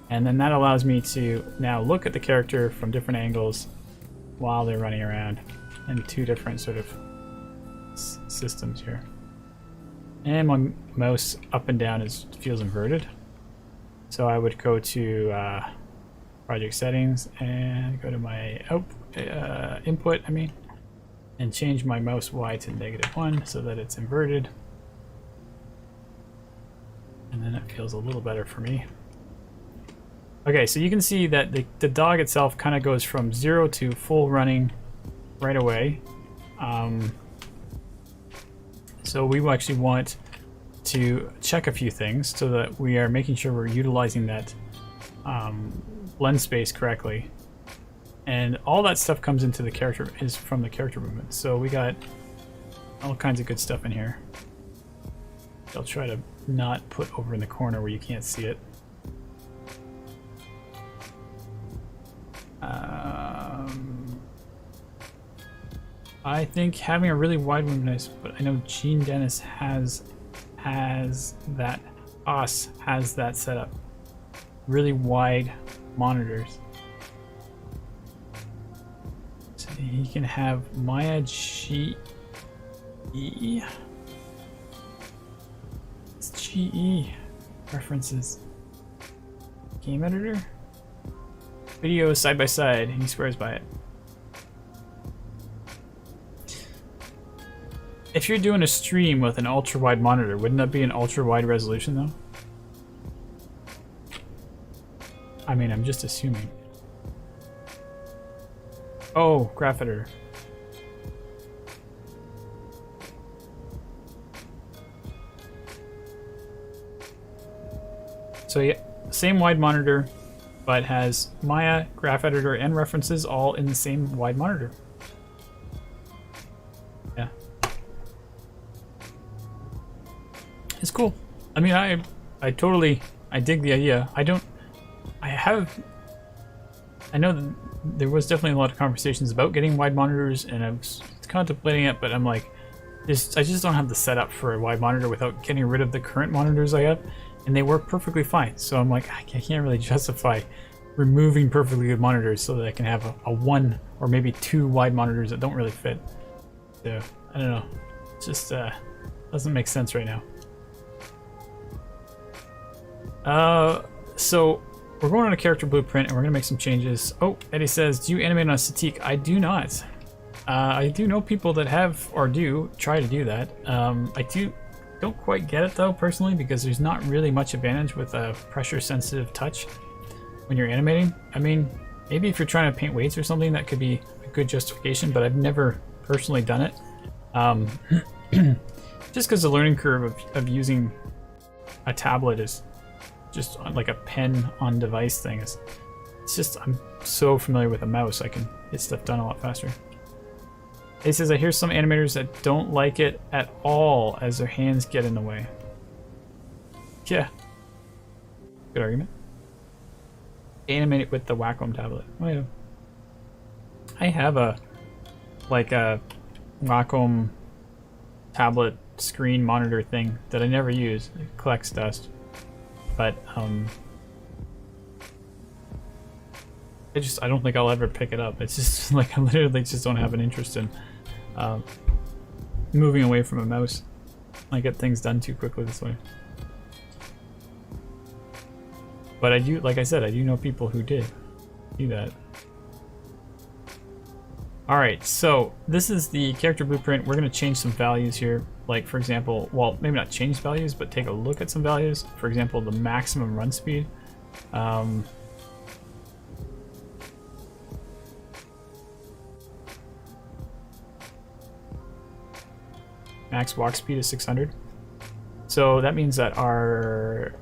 And then that allows me to now look at the character from different angles while they're running around in 2 different sort of systems here. And my mouse up and down feels inverted. So I would go to project settings and go to my input, and change my mouse Y to -1 so that it's inverted. And then it feels a little better for me. Okay, so you can see that the dog itself kind of goes from 0 to full running right away. So we actually want to check a few things so that we are making sure we're utilizing that blend space correctly. And all that stuff comes into the character, is from the character movement. So we got all kinds of good stuff in here. I'll try to not put over in the corner where you can't see it. I think having a really wide one is nice, but I know Gene Dennis has that. Us has that set up. Really wide monitors. So he can have Maya GE. It's GE references. Game editor. Video side by side. He swears by it. If you're doing a stream with an ultra wide monitor, wouldn't that be an ultra wide resolution though? I mean, I'm just assuming. Oh, graph editor. So yeah, same wide monitor, but has Maya, graph editor, and references all in the same wide monitor. Yeah. It's cool. I mean, I dig the idea. I know that there was definitely a lot of conversations about getting wide monitors, and I was contemplating it, but I'm like, I just don't have the setup for a wide monitor without getting rid of the current monitors I have, and they work perfectly fine. So I'm like, I can't really justify removing perfectly good monitors so that I can have a one or maybe two wide monitors that don't really fit. So I don't know. It just doesn't make sense right now. So we're going on a character blueprint and we're gonna make some changes. Oh, Eddie says, do you animate on Statique? I do not. I do know people that have or do try to do that. I don't quite get it though personally, because there's not really much advantage with a pressure sensitive touch when you're animating. I mean, maybe if you're trying to paint weights or something, that could be a good justification, but I've never personally done it. Just because the learning curve of using a tablet is just like a pen on device thing. It's just, I'm so familiar with a mouse, I can get stuff done a lot faster. He says, I hear some animators that don't like it at all as their hands get in the way. Yeah. Good argument. Animate it with the Wacom tablet. Oh yeah. I have a Wacom tablet screen monitor thing that I never use. It collects dust. But I don't think I'll ever pick it up. It's just like I literally just don't have an interest in moving away from a mouse. I get things done too quickly this way. But I do, like I said, I do know people who did do that. Alright, so this is the character blueprint. We're going to change some values here. Like, for example, well, maybe not change values, but take a look at some values. For example, the maximum run speed. Max walk speed is 600. So that means that our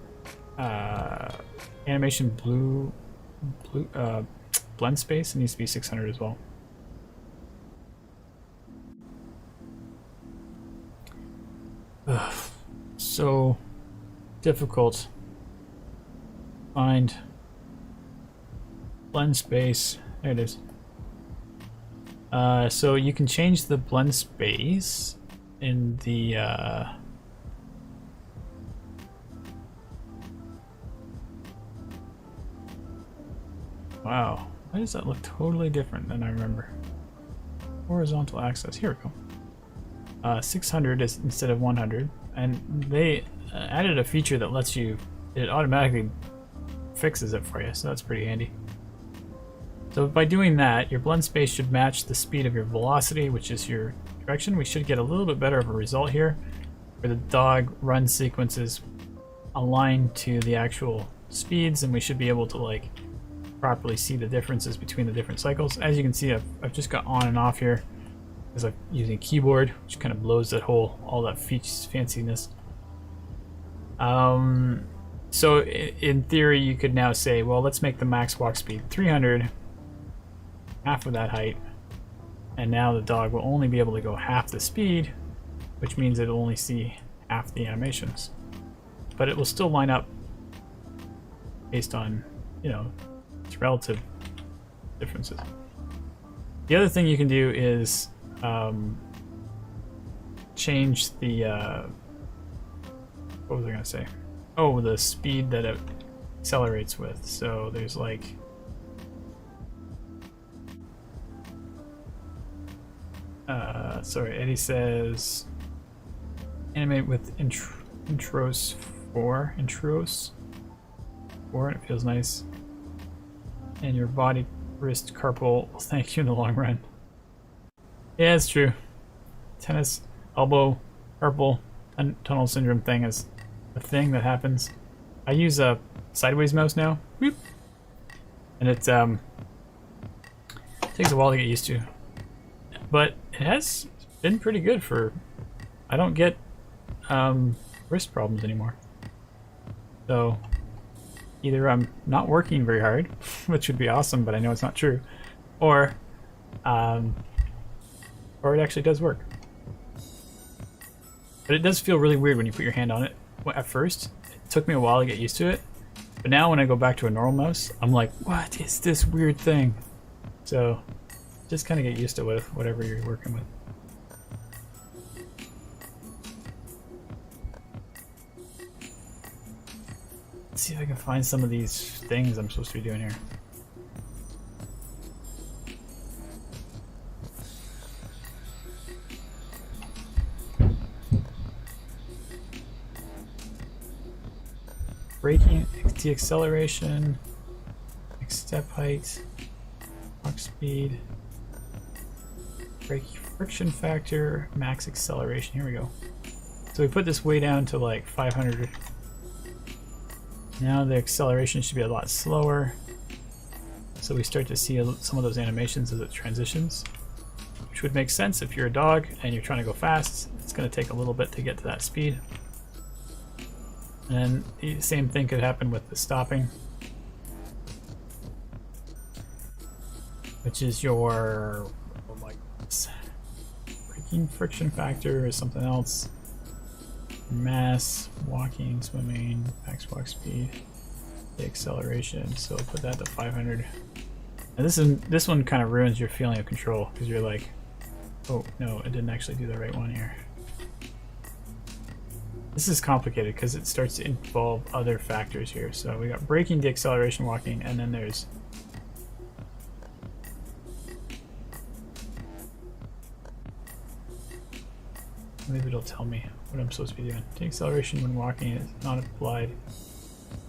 animation blend space needs to be 600 as well. Ugh, so difficult. Find blend space. There it is. So you can change the blend space in the wow, why does that look totally different than I remember? Horizontal axis, here we go. 600 is instead of 100, and they added a feature that lets you, it automatically fixes it for you, so that's pretty handy. So by doing that, your blend space should match the speed of your velocity, which is your direction. We should get a little bit better of a result here, where the dog run sequences align to the actual speeds, and we should be able to like properly see the differences between the different cycles. As you can see, I've just got on and off here. because I'm using a keyboard, which kind of blows that whole all that fanciness. So in theory, you could now say, well, let's make the max walk speed 300, half of that height, and now the dog will only be able to go half the speed, which means it'll only see half the animations. But it will still line up based on, you know, its relative differences. The other thing you can do is change the what was I gonna say? Oh, the speed that it accelerates with. So there's like sorry, Eddie says animate with intros 4, and it feels nice. And your body wrist carpal will thank you in the long run. Yeah, it's true. Tennis elbow carpal tunnel syndrome thing is a thing that happens. I use a sideways mouse now. Whoop. And it takes a while to get used to. But it has been pretty good for... I don't get wrist problems anymore. So either I'm not working very hard, which would be awesome, but I know it's not true, or it actually does work. But it does feel really weird when you put your hand on it. At first, it took me a while to get used to it, but now when I go back to a normal mouse, I'm like, what is this weird thing? So just kind of get used to whatever you're working with. Let's see if I can find some of these things I'm supposed to be doing here. Braking, deceleration, step height, walk speed, brake friction factor, max acceleration. Here we go. So we put this way down to like 500. Now the acceleration should be a lot slower. So we start to see some of those animations as it transitions, which would make sense if you're a dog and you're trying to go fast. It's going to take a little bit to get to that speed. And the same thing could happen with the stopping, which is your, oh my goodness, braking friction factor is something else. Mass, walking, swimming, max walk speed, the acceleration. So put that to 500. And this one kind of ruins your feeling of control because you're like, oh no, I didn't actually do the right one here. This is complicated because it starts to involve other factors here. So we got braking, deceleration, walking, and then there's maybe it'll tell me what I'm supposed to be doing. Deceleration when walking is not applied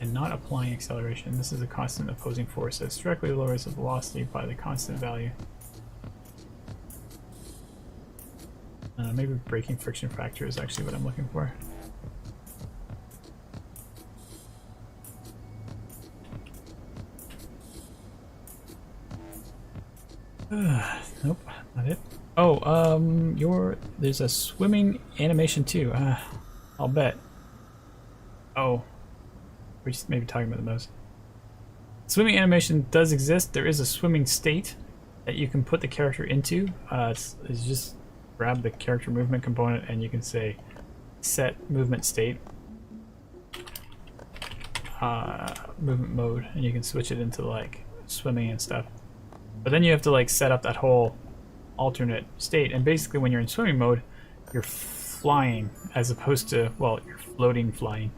and not applying acceleration. This is a constant opposing force that directly lowers the velocity by the constant value. Maybe braking friction factor is actually what I'm looking for. Nope, not it. Oh, there's a swimming animation too. I'll bet. Oh, we're just maybe talking about the mouse. Swimming animation does exist. There is a swimming state that you can put the character into. It's just grab the character movement component and you can say set movement state, movement mode, and you can switch it into like swimming and stuff. But then you have to like set up that whole alternate state, and basically when you're in swimming mode, you're flying as opposed to, well, you're floating flying,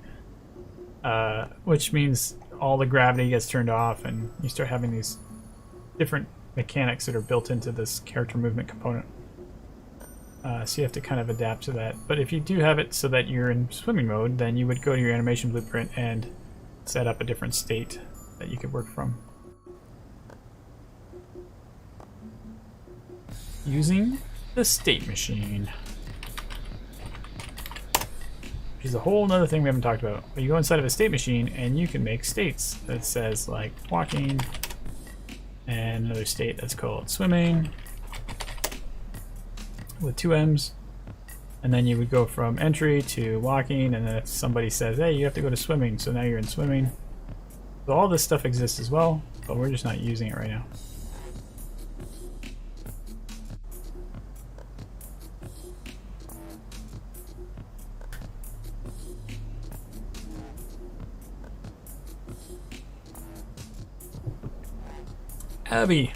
which means all the gravity gets turned off and you start having these different mechanics that are built into this character movement component. So you have to kind of adapt to that. But if you do have it so that you're in swimming mode, then you would go to your animation blueprint and set up a different state that you could work from. Using the state machine, which is a whole other thing we haven't talked about. But you go inside of a state machine and you can make states that says like walking, and another state that's called swimming, with 2 M's. And then you would go from entry to walking, and then if somebody says, hey, you have to go to swimming, so now you're in swimming. So all this stuff exists as well, but we're just not using it right now. Abby,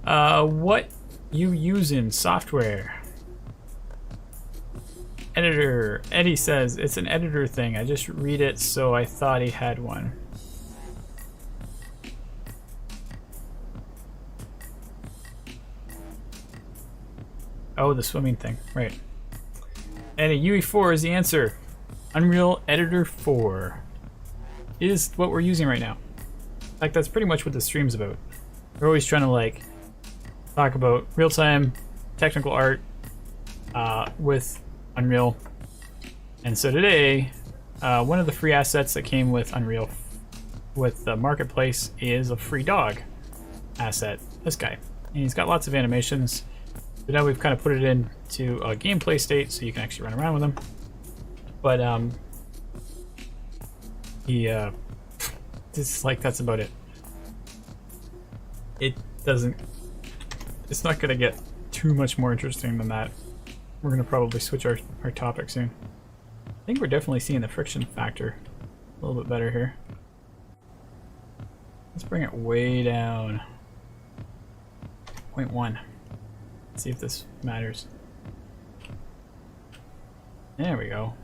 what you using software? Editor. Eddie says it's an editor thing. I just read it, so I thought he had one. Oh, the swimming thing, right. And a UE4 is the answer. Unreal Editor 4 is what we're using right now. Like, that's pretty much what the stream's about. We're always trying to like talk about real-time technical art with Unreal. And so today, one of the free assets that came with Unreal with the marketplace is a free dog asset. This guy. And he's got lots of animations. So now we've kind of put it into a gameplay state so you can actually run around with him. But that's about it. It's not gonna get too much more interesting than that. We're gonna probably switch our topic soon. I think we're definitely seeing the friction factor a little bit better here. Let's bring it way down. 0.1. Let's see if this matters. There we go.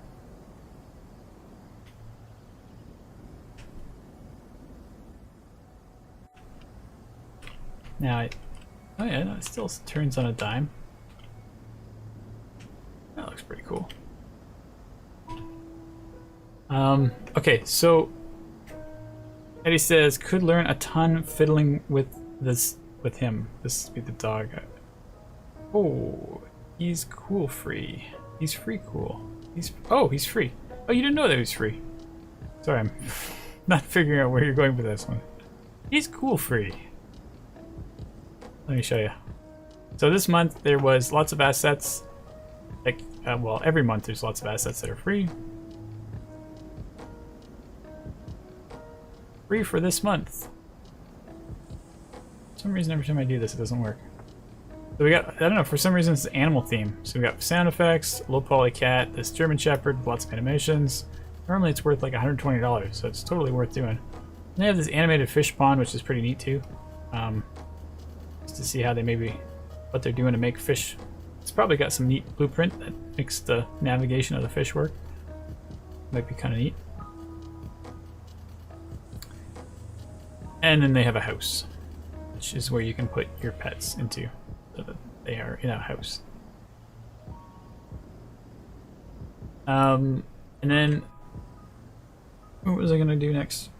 Now, oh yeah, no, it still turns on a dime. That looks pretty cool. Okay, so Eddie says could learn a ton fiddling with him. This would be the dog. Oh, he's cool free. He's free cool. He's free. Oh, you didn't know that he was free. Sorry, I'm not figuring out where you're going with this one. He's cool free. Let me show you. So this month there was lots of assets. Like, well, every month there's lots of assets that are free. Free for this month. For some reason, every time I do this, it doesn't work. So we got, I don't know, for some reason it's the animal theme. So we got sound effects, low poly cat, this German Shepherd, lots of animations. Normally it's worth like $120, so it's totally worth doing. And they have this animated fish pond, which is pretty neat too. Just to see how they what they're doing to make fish. It's probably got some neat blueprint that makes the navigation of the fish work. Might be kind of neat. And then they have a house, which is where you can put your pets into, so that they are in a house. And then, what was I gonna do next?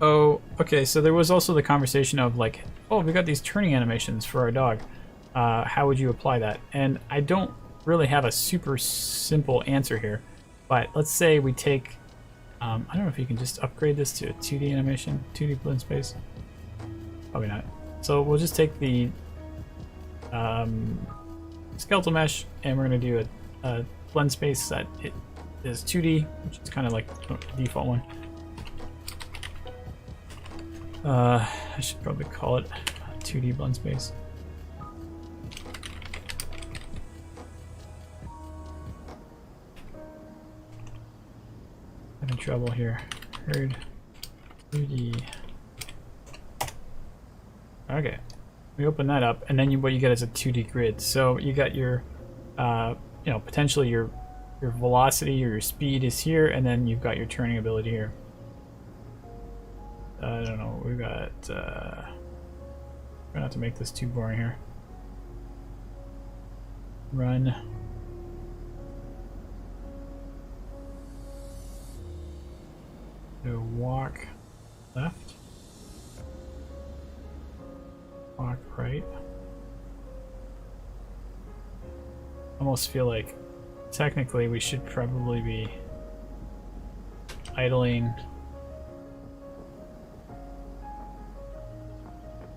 Oh, okay, so there was also the conversation of like, oh, we got these turning animations for our dog. How would you apply that? And I don't really have a super simple answer here, but let's say we take, I don't know if you can just upgrade this to a 2D animation, 2D blend space. Probably not. So we'll just take the skeletal mesh, and we're gonna do a blend space that it is 2D, which is kind of like the default one. I should probably call it 2D blend space. Having trouble here. Herd 2D. Okay, we open that up, and then what you get is a 2D grid. So you got your, you know, potentially your velocity or your speed is here, and then you've got your turning ability here. I don't know, we've got, try not to make this too boring here. Run. So walk left. Walk right. Almost feel like technically we should probably be idling.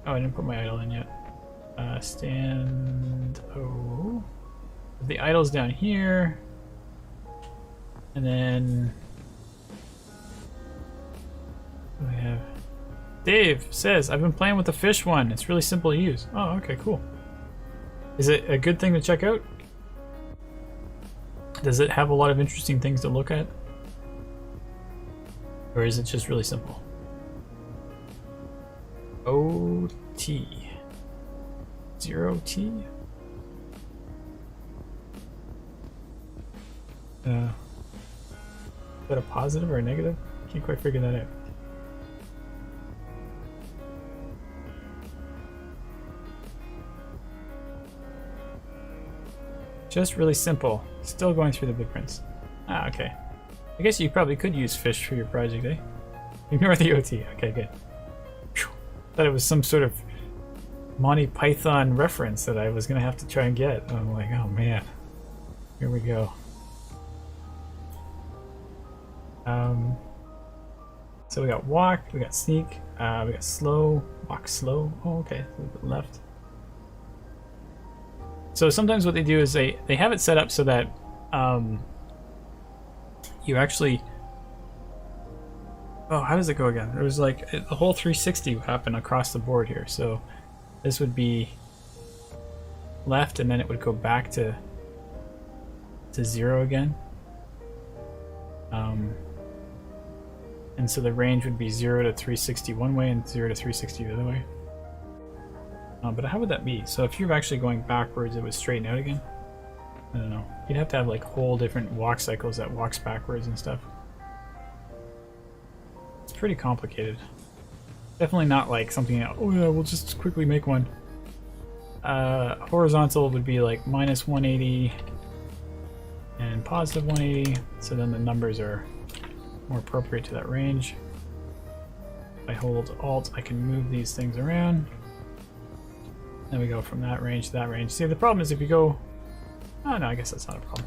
Oh, I didn't put my idle in yet. Stand O. The idle's down here. And then we have Dave says, I've been playing with the fish one. It's really simple to use. Oh, okay, cool. Is it a good thing to check out? Does it have a lot of interesting things to look at? Or is it just really simple? OT. 0T? Is that a positive or a negative? Can't quite figure that out. Just really simple. Still going through the blueprints. Ah, okay. I guess you probably could use fish for your project, eh? Ignore the OT. Okay, good. Whew. Thought it was some sort of Monty Python reference that I was gonna have to try and get. I'm like, oh man. Here we go. So we got walk, we got sneak, we got slow, walk slow. Oh, okay, a little bit left. So sometimes what they do is they have it set up so that you actually. Oh, how does it go again? There was like the whole 360 happen across the board here. So this would be left, and then it would go back to 0 again. And so the range would be 0 to 360 one way and 0 to 360 the other way. But how would that be? So if you're actually going backwards, it would straighten out again? I don't know. You'd have to have like whole different walk cycles that walks backwards and stuff. It's pretty complicated. Definitely not like something, oh yeah, we'll just quickly make one. Horizontal would be like minus 180 and positive 180, so then the numbers are more appropriate to that range. If I hold Alt, I can move these things around. Then we go from that range to that range. See, the problem is if you go... Oh no, I guess that's not a problem.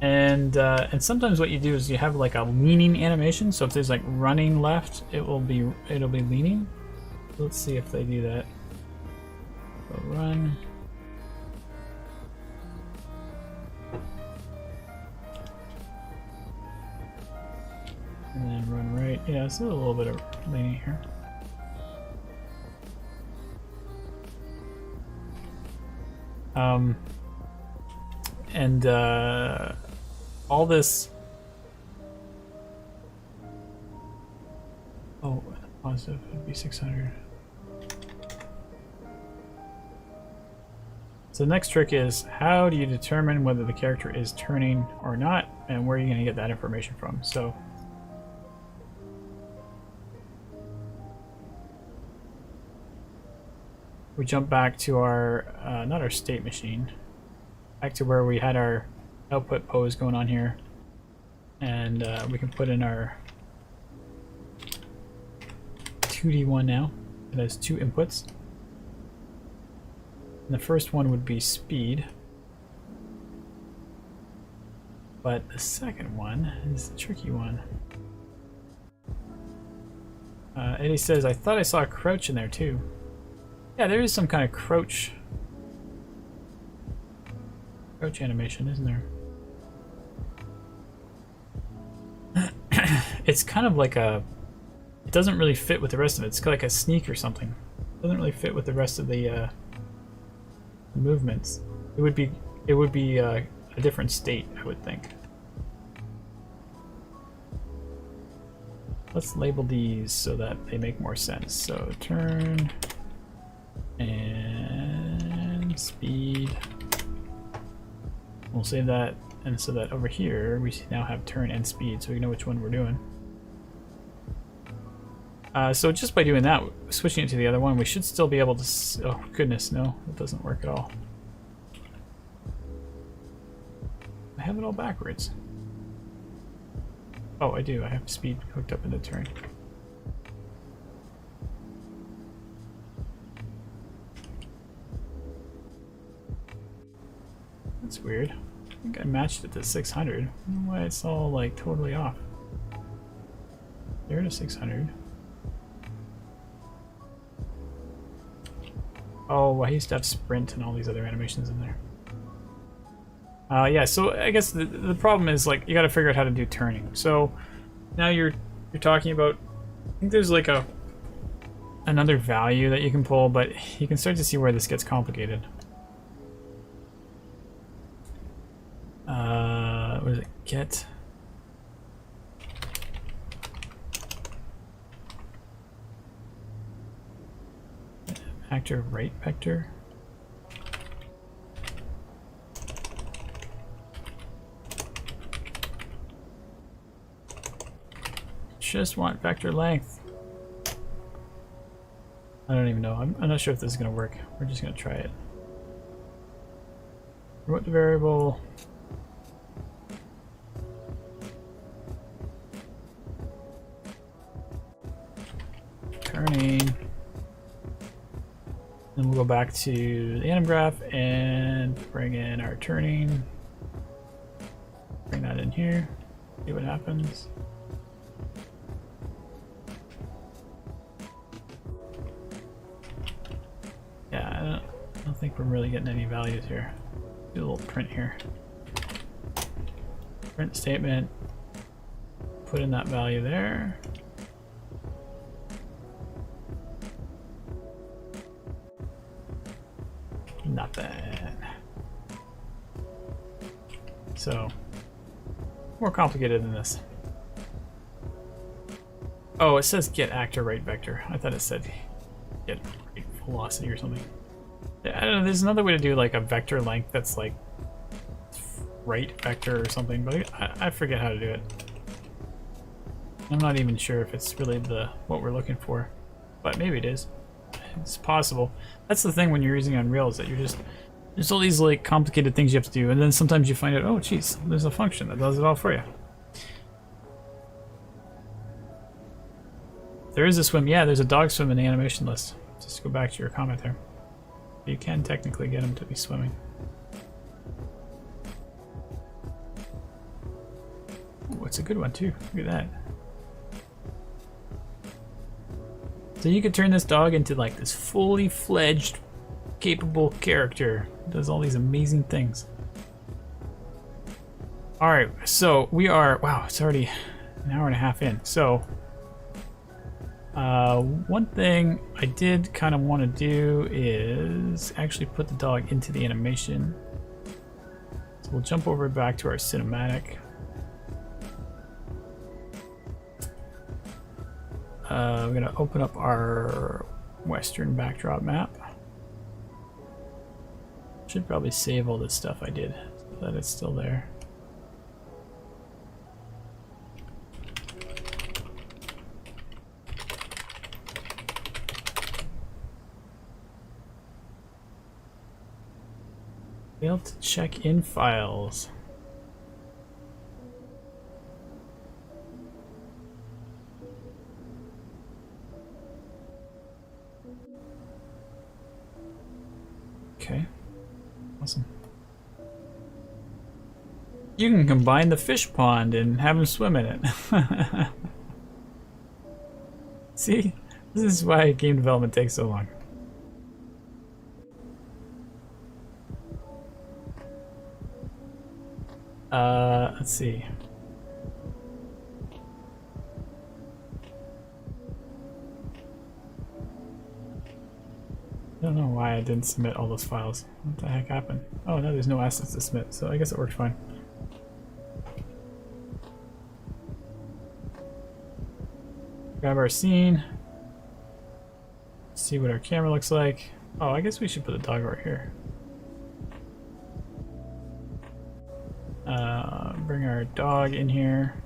And sometimes what you do is you have like a leaning animation. So if there's like running left, it'll be leaning. Let's see if they do that. So run. And then run right. Yeah, it's a little bit of leaning here. And all this. Oh, positive would be 600. So the next trick is, how do you determine whether the character is turning or not, and where are you going to get that information from? So we jump back to our, not our state machine, back to where we had our output pose going on here. And we can put in our 2D one now. It has 2 inputs. And the first one would be speed. But the second one is the tricky one. Eddie says, I thought I saw a crouch in there too. Yeah, there is some kind of crouch animation, isn't there? It's kind of like a... It doesn't really fit with the rest of it. It's like a sneak or something. It doesn't really fit with the rest of the movements. It would be a different state, I would think. Let's label these so that they make more sense. So turn and speed. We'll save that, and so that over here we now have turn and speed, so we know which one we're doing. So just by doing that, switching it to the other one, we should still be able to... Oh goodness, no, it doesn't work at all. I have it all backwards. Oh, I do. I have speed hooked up into turn. That's weird. I think I matched it to 600. I don't know why it's all like totally off. There to 600. Oh, I used to have sprint and all these other animations in there. Yeah, so I guess the problem is like you got to figure out how to do turning. So now you're talking about, I think there's like another value that you can pull, but you can start to see where this gets complicated. What is it? Get actor right vector. Just want vector length. I don't even know. I'm not sure if this is going to work. We're just going to try it. What variable? Turning. Then we'll go back to the anim graph and bring in our turning. Bring that in here. See what happens. Yeah, I don't think we're really getting any values here. Do a little print here. Print statement. Put in that value there. Nothing. So, more complicated than this. Oh, it says get actor right vector. I thought it said get right velocity or something. I don't know, there's another way to do like a vector length that's like right vector or something, but I forget how to do it. I'm not even sure if it's really what we're looking for, but maybe it is. It's possible. That's the thing when you're using Unreal, is that there's all these like complicated things you have to do, and then sometimes you find out, oh geez, there's a function that does it all for you. There is a swim. Yeah, there's a dog swim in the animation list. Just go back to your comment there. You can technically get him to be swimming. Oh, it's a good one too. Look at that. So you could turn this dog into like this fully fledged, capable character. Does all these amazing things. All right, so we are, wow, it's already an hour and a half in. So one thing I did kind of want to do is actually put the dog into the animation. So we'll jump over back to our cinematic. We're going to open up our Western backdrop map. Should probably save all this stuff I did so that it's still there. Failed to check in files. Okay, awesome. You can combine the fish pond and have him swim in it. See, this is why game development takes so long. Let's see. I don't know why I didn't submit all those files. What the heck happened? Oh no, there's no assets to submit, so I guess it worked fine. Grab our scene. See what our camera looks like. Oh, I guess we should put the dog right here. Bring our dog in here.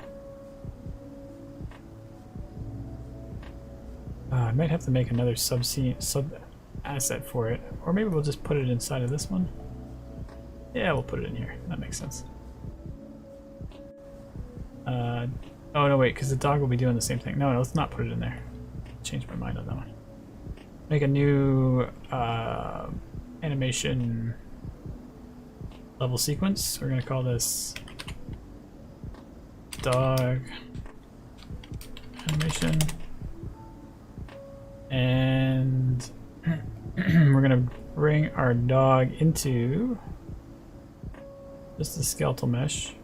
I might have to make another sub asset for it, or maybe we'll just put it inside of this one. Yeah, we'll put it in here. That makes sense. Oh no, wait, because the dog will be doing the same thing. No, let's not put it in there. Change my mind on that one. Make a new animation level sequence. We're gonna call this dog animation, and We're gonna bring our dog into just the skeletal mesh.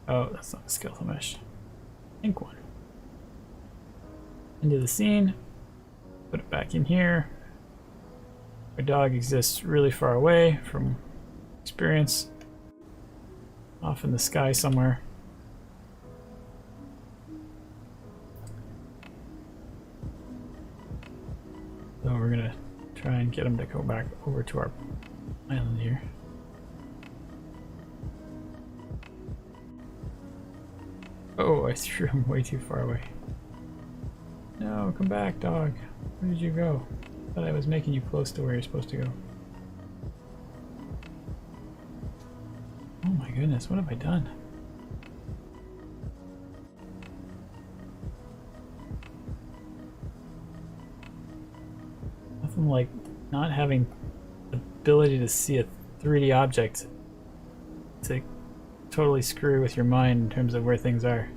Oh, that's not a skeletal mesh. Pink one. Into the scene. Put it back in here. Our dog exists really far away from experience. Off in the sky somewhere. So we're gonna try and get him to go back over to our island here. Oh, I threw him way too far away. No, come back, dog. Where did you go? I thought I was making you close to where you're supposed to go. Oh my goodness, what have I done? Nothing like not having the ability to see a 3D object to totally screw with your mind in terms of where things are.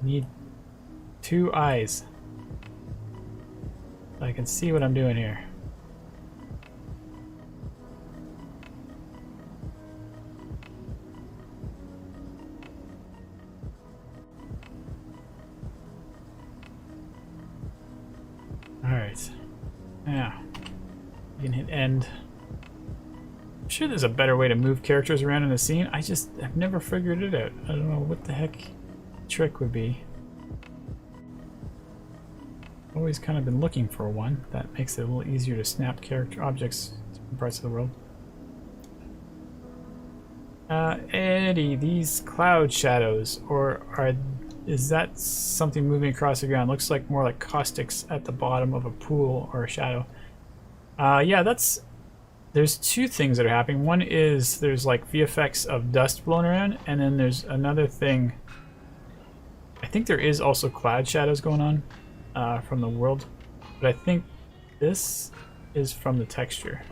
Need 2 eyes so I can see what I'm doing here. Alright. Now, you can hit end. I'm sure there's a better way to move characters around in a scene. I've never figured it out. I don't know what the heck the trick would be. Always kind of been looking for one that makes it a little easier to snap character objects to different parts of the world. Eddie, these cloud shadows, is that something moving across the ground? Looks like more like caustics at the bottom of a pool or a shadow. Yeah, there's 2 things that are happening. One is there's like VFX of dust blowing around, and then there's another thing. I think there is also cloud shadows going on from the world, but I think this is from the texture.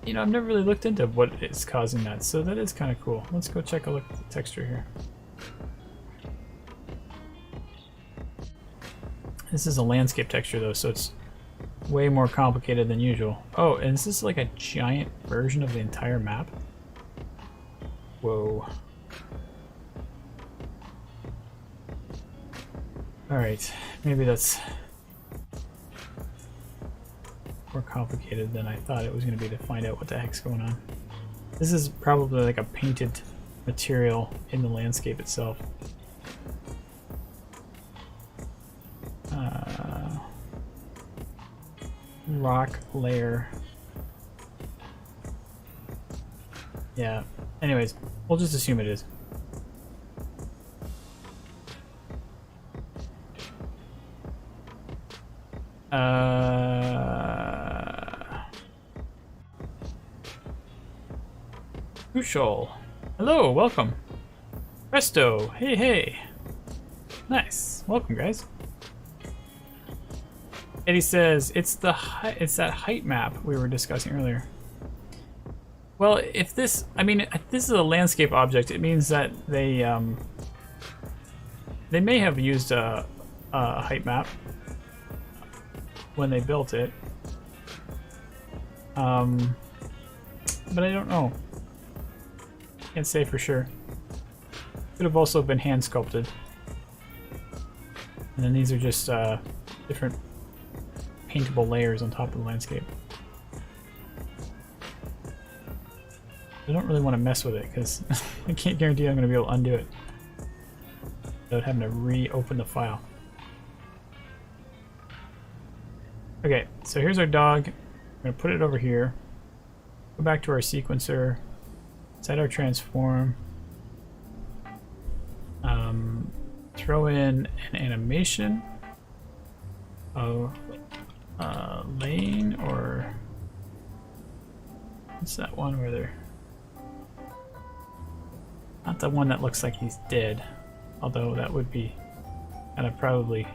You know, I've never really looked into what is causing that, so that is kind of cool. Let's go check a look at the texture here. This is a landscape texture though, so it's way more complicated than usual. Oh, and is this like a giant version of the entire map? Whoa. Alright, maybe that's more complicated than I thought it was going to be to find out what the heck's going on. This is probably like a painted material in the landscape itself. Rock layer. Yeah. Anyways, we'll just assume it is. Kushal. Hello, welcome. Presto. Hey, hey. Nice. Welcome, guys. Eddie says it's that height map we were discussing earlier. Well, if this, I mean, if this is a landscape object, it means that they may have used a height map when they built it. But I don't know. Can't say for sure. Could have also been hand sculpted. And then these are just different paintable layers on top of the landscape. I don't really want to mess with it because I can't guarantee I'm going to be able to undo it without having to reopen the file. Okay, so here's our dog. I'm going to put it over here. Go back to our sequencer. Set our transform. Throw in an animation of lane, or what's that one where they're not the one that looks like he's dead, although that would be kind of probably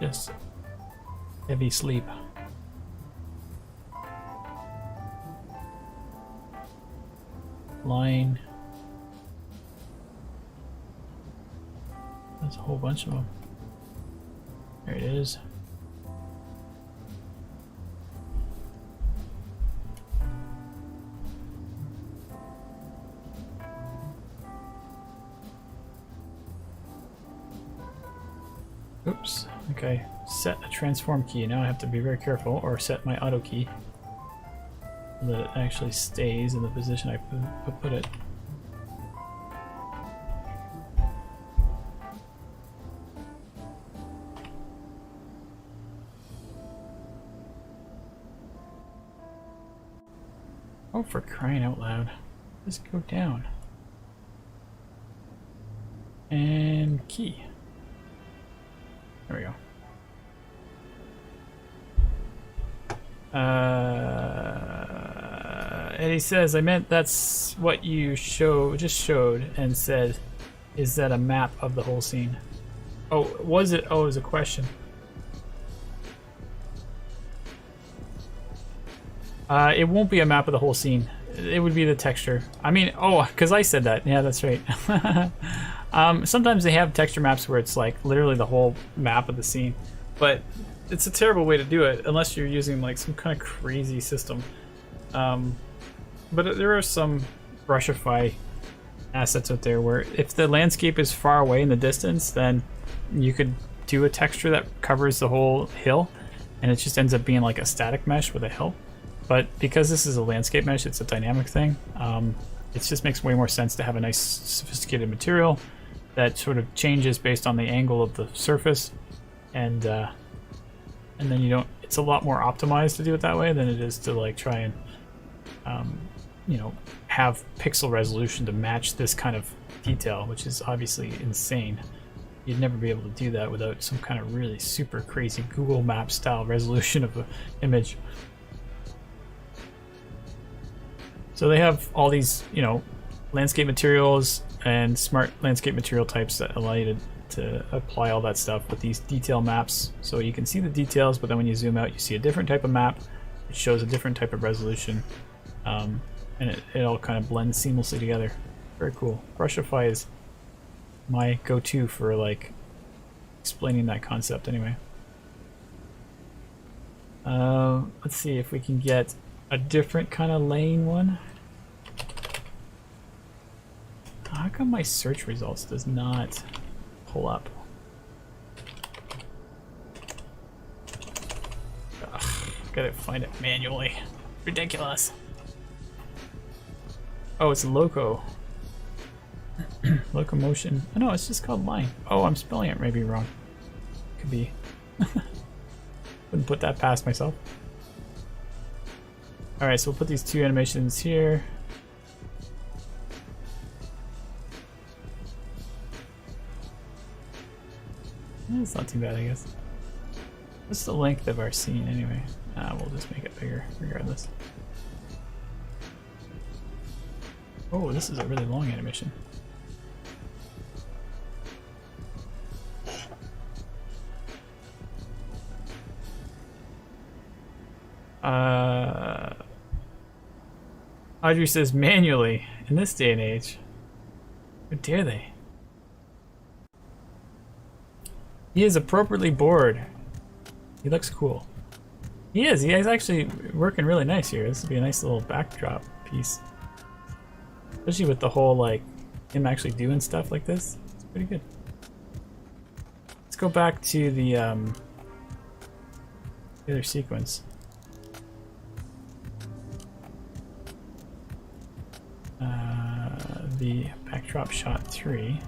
Just heavy sleep. Line. There's a whole bunch of them. There it is. Oops. Okay. Set a transform key. Now I have to be very careful, or set my auto key so that it actually stays in the position I put it. Oh, for crying out loud. Just go down. And key. There we go. Eddie says, I meant that's what you just showed and said, is that a map of the whole scene? Oh, was it? Oh, it was a question. It won't be a map of the whole scene. It would be the texture. I mean, oh, because I said that. Yeah, that's right. Sometimes they have texture maps where it's like literally the whole map of the scene, but it's a terrible way to do it unless you're using like some kind of crazy system. But there are some Brushify assets out there where if the landscape is far away in the distance, then you could do a texture that covers the whole hill, and it just ends up being like a static mesh with a hill. But because this is a landscape mesh, it's a dynamic thing. It just makes way more sense to have a nice sophisticated material that sort of changes based on the angle of the surface, and then you don't. It's a lot more optimized to do it that way than it is to like try and you know, have pixel resolution to match this kind of detail, which is obviously insane. You'd never be able to do that without some kind of really super crazy Google Maps style resolution of an image. So they have all these, you know, landscape materials and smart landscape material types that allow you to apply all that stuff with these detail maps. So you can see the details, but then when you zoom out, you see a different type of map. It shows a different type of resolution. And it all kind of blends seamlessly together. Very cool. Brushify is my go-to for like explaining that concept anyway. Let's see if we can get a different kind of lane one. How come my search results does not pull up? Ugh, gotta find it manually. Ridiculous. Oh, it's loco. Locomotion. Oh, no, it's just called line. Oh, I'm spelling it maybe wrong. Could be. Wouldn't put that past myself. Alright, so we'll put these two animations here. It's not too bad, I guess. What's the length of our scene anyway? We'll just make it bigger regardless. Oh, this is a really long animation. Audrey says manually in this day and age. How dare they? He is appropriately bored. He looks cool. He is. He is actually working really nice here. This would be a nice little backdrop piece. Especially with the whole, like, him actually doing stuff like this. It's pretty good. Let's go back to the other sequence. The backdrop shot 3.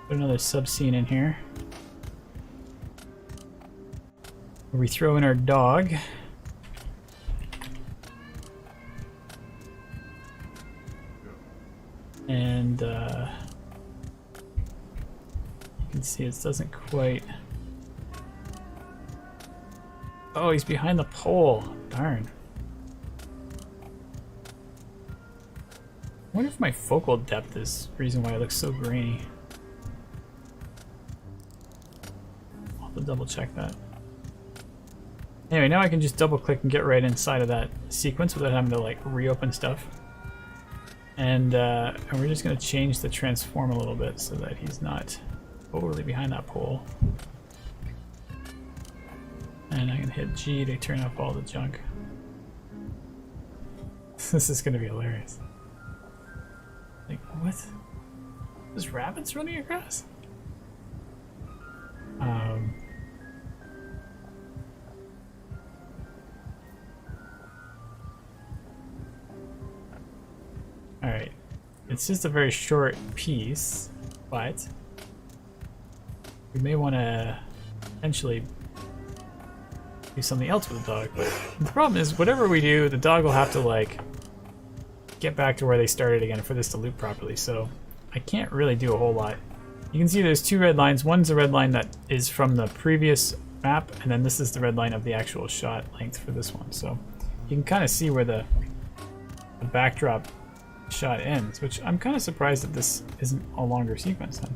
Put another sub scene in here. Where we throw in our dog. And you can see it doesn't quite. Oh, he's behind the pole. Darn. I wonder if my focal depth is the reason why it looks so grainy. Oh, the double check that. Anyway, now I can just double click and get right inside of that sequence without having to like reopen stuff. And we're just going to change the transform a little bit so that he's not overly behind that pole. And I can hit G to turn off all the junk. This is going to be hilarious. Like, what? There's rabbits running across? Alright. It's just a very short piece, but we may want to potentially do something else with the dog. But the problem is, whatever we do, the dog will have to, like, get back to where they started again for this to loop properly, so I can't really do a whole lot. You can see there's two red lines. One's a red line that is from the previous map, and then this is the red line of the actual shot length for this one. So you can kind of see where the backdrop shot ends, which I'm kind of surprised that this isn't a longer sequence then.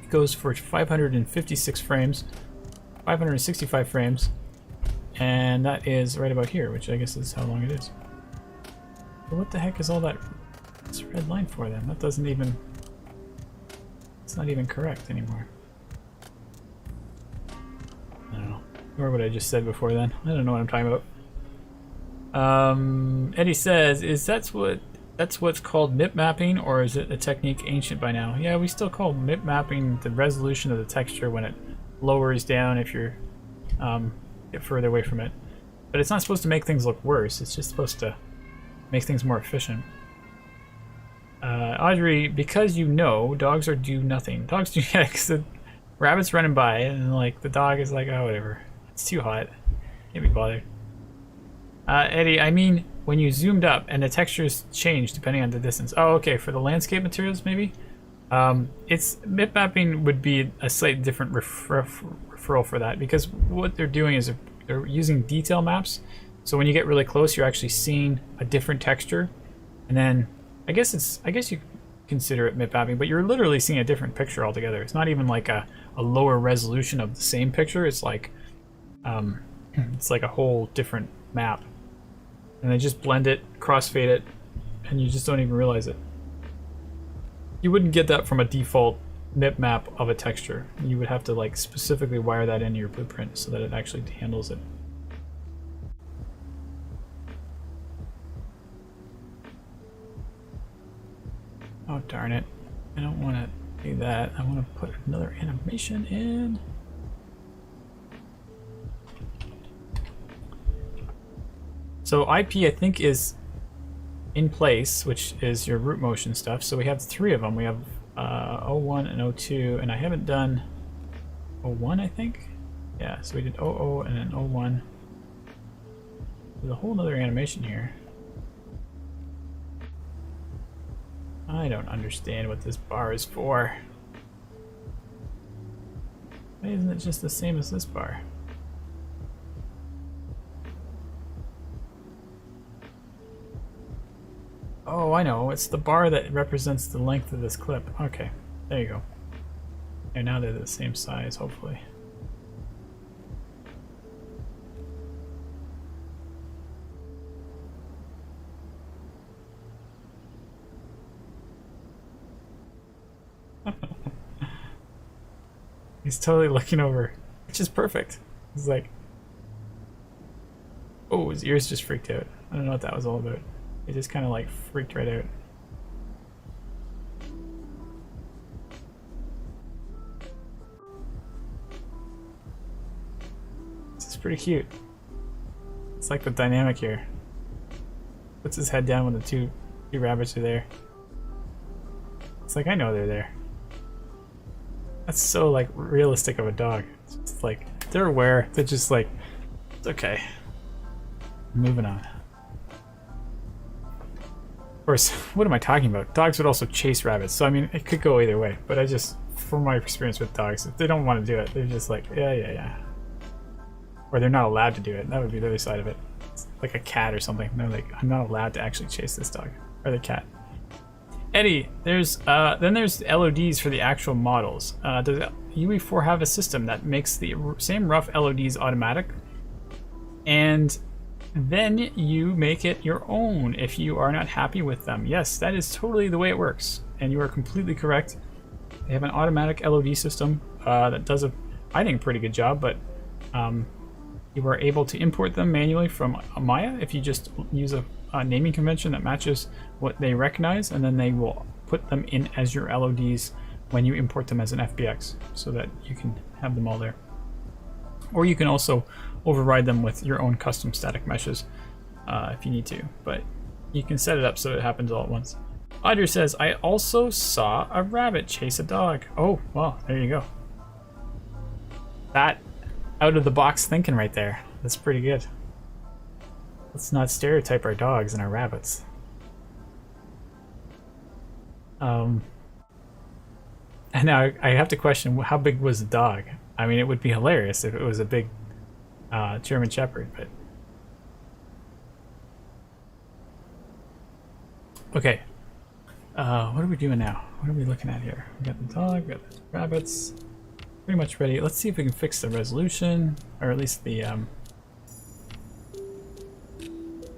It goes for 556 frames, 565 frames, and that is right about here, which I guess is how long it is. But what the heck is all that this red line for then? That doesn't even, it's not even correct anymore. I don't know. Or what I just said before then. I don't know what I'm talking about. Eddie says, that's what's called MIP mapping, or is it a technique ancient by now? Yeah, we still call MIP mapping the resolution of the texture when it lowers down if you're get further away from it. But it's not supposed to make things look worse, it's just supposed to make things more efficient. Audrey, because you know, dogs are do nothing. Dogs do, yeah, because the rabbit's running by and like the dog is like, oh whatever, it's too hot, can't be bothered. Eddie, I mean when you zoomed up and the textures change depending on the distance. Oh, okay, for the landscape materials maybe? It's MIP mapping would be a slightly different referral for that, because what they're doing is they're using detail maps. So when you get really close, you're actually seeing a different texture, and then I guess you consider it MIP mapping, but you're literally seeing a different picture altogether. It's not even like a lower resolution of the same picture. It's like a whole different map, and they just blend it, crossfade it, and you just don't even realize it. You wouldn't get that from a default MIP map of a texture. You would have to like specifically wire that into your blueprint so that it actually handles it. Oh darn it. I don't want to do that. I want to put another animation in. So IP I think is in place, which is your root motion stuff. So we have three of them. We have 01 and 02, and I haven't done 01, I think. Yeah, so we did 00 and then 01. There's a whole other animation here. I don't understand what this bar is for. Why isn't it just the same as this bar? Oh, I know. It's the bar that represents the length of this clip. Okay, there you go. And now they're the same size, hopefully. He's totally looking over, which is perfect. He's like, oh, his ears just freaked out. I don't know what that was all about. It just kind of like freaked right out. This is pretty cute. It's like the dynamic here. Puts his head down when the two rabbits are there. It's like, I know they're there. That's so like realistic of a dog. It's just like, they're aware. They're just like, it's okay. Moving on. Of course, what am I talking about? Dogs would also chase rabbits, so I mean, it could go either way. But I just, from my experience with dogs, if they don't want to do it, they're just like, yeah. Or they're not allowed to do it. That would be the other side of it. It's like a cat or something. They're like, I'm not allowed to actually chase this dog or the cat. Eddie, there's then there's LODs for the actual models. Does UE4 have a system that makes the same rough LODs automatic? And then you make it your own if you are not happy with them. Yes, that is totally the way it works. And you are completely correct. They have an automatic LOD system that does a, I think, pretty good job, but you are able to import them manually from Maya if you just use a naming convention that matches what they recognize, and then they will put them in as your LODs when you import them as an FBX so that you can have them all there. Or you can also override them with your own custom static meshes if you need to, but you can set it up so it happens all at once. Audrey says, I also saw a rabbit chase a dog. Oh, well, there you go. That out of the box thinking right there. That's pretty good. Let's not stereotype our dogs and our rabbits. And now I have to question, how big was the dog? I mean, it would be hilarious if it was a big German Shepherd, but... Okay. What are we doing now? What are we looking at here? We got the dog, we got the rabbits. Pretty much ready. Let's see if we can fix the resolution, or at least the... I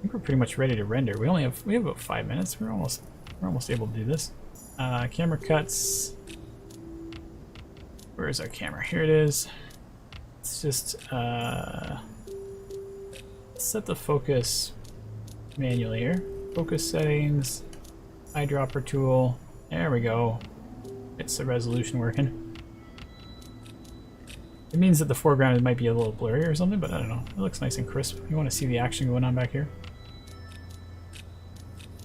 think we're pretty much ready to render. We have about 5 minutes. We're almost able to do this. Camera cuts. Where is our camera? Here it is. Let's just set the focus manually here. Focus settings, eyedropper tool. There we go. It's the resolution working. It means that the foreground might be a little blurry or something, but I don't know. It looks nice and crisp. You want to see the action going on back here.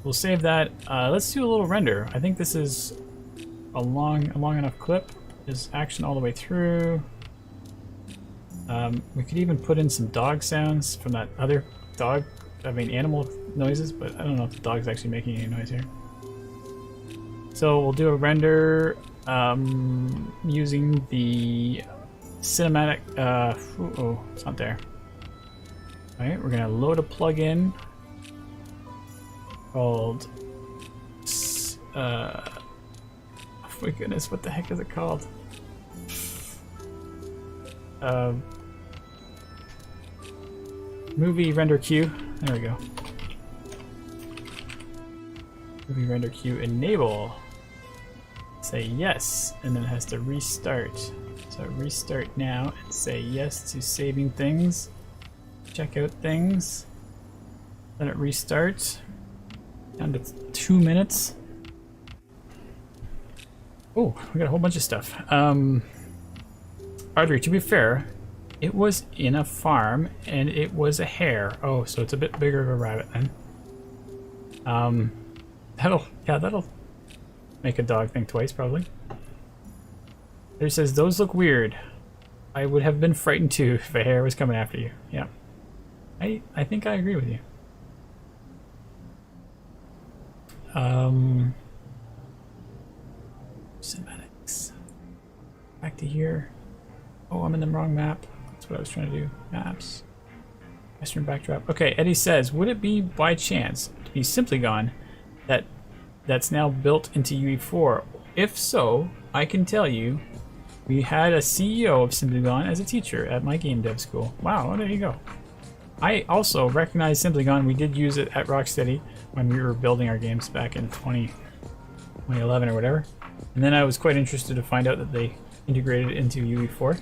We'll save that. Let's do a little render. I think this is a long enough clip. There's action all the way through. We could even put in some dog sounds from that other dog, animal noises, but I don't know if the dog's actually making any noise here. So we'll do a render using the cinematic, oh, it's not there. Alright, we're gonna load a plugin called, oh my goodness, what the heck is it called? Movie render queue. There we go. Movie render queue enable. Say yes, and then it has to restart. So restart now and say yes to saving things. Check out things. Let it restart. Down to 2 minutes. Oh, we got a whole bunch of stuff. Audrey, to be fair, it was in a farm and it was a hare. Oh, so it's a bit bigger of a rabbit then. That'll make a dog think twice probably. There says, those look weird. I would have been frightened too if a hare was coming after you. Yeah. I think I agree with you. Cinematics. Back to here. Oh, I'm in the wrong map. That's what I was trying to do. Maps. Western backdrop. Okay, Eddie says, would it be by chance to be Simply Gone that's now built into UE4? If so, I can tell you, we had a CEO of Simply Gone as a teacher at my game dev school. Wow, there you go. I also recognize Simply Gone. We did use it at Rocksteady when we were building our games back in 2011 or whatever. And then I was quite interested to find out that they integrated it into UE4.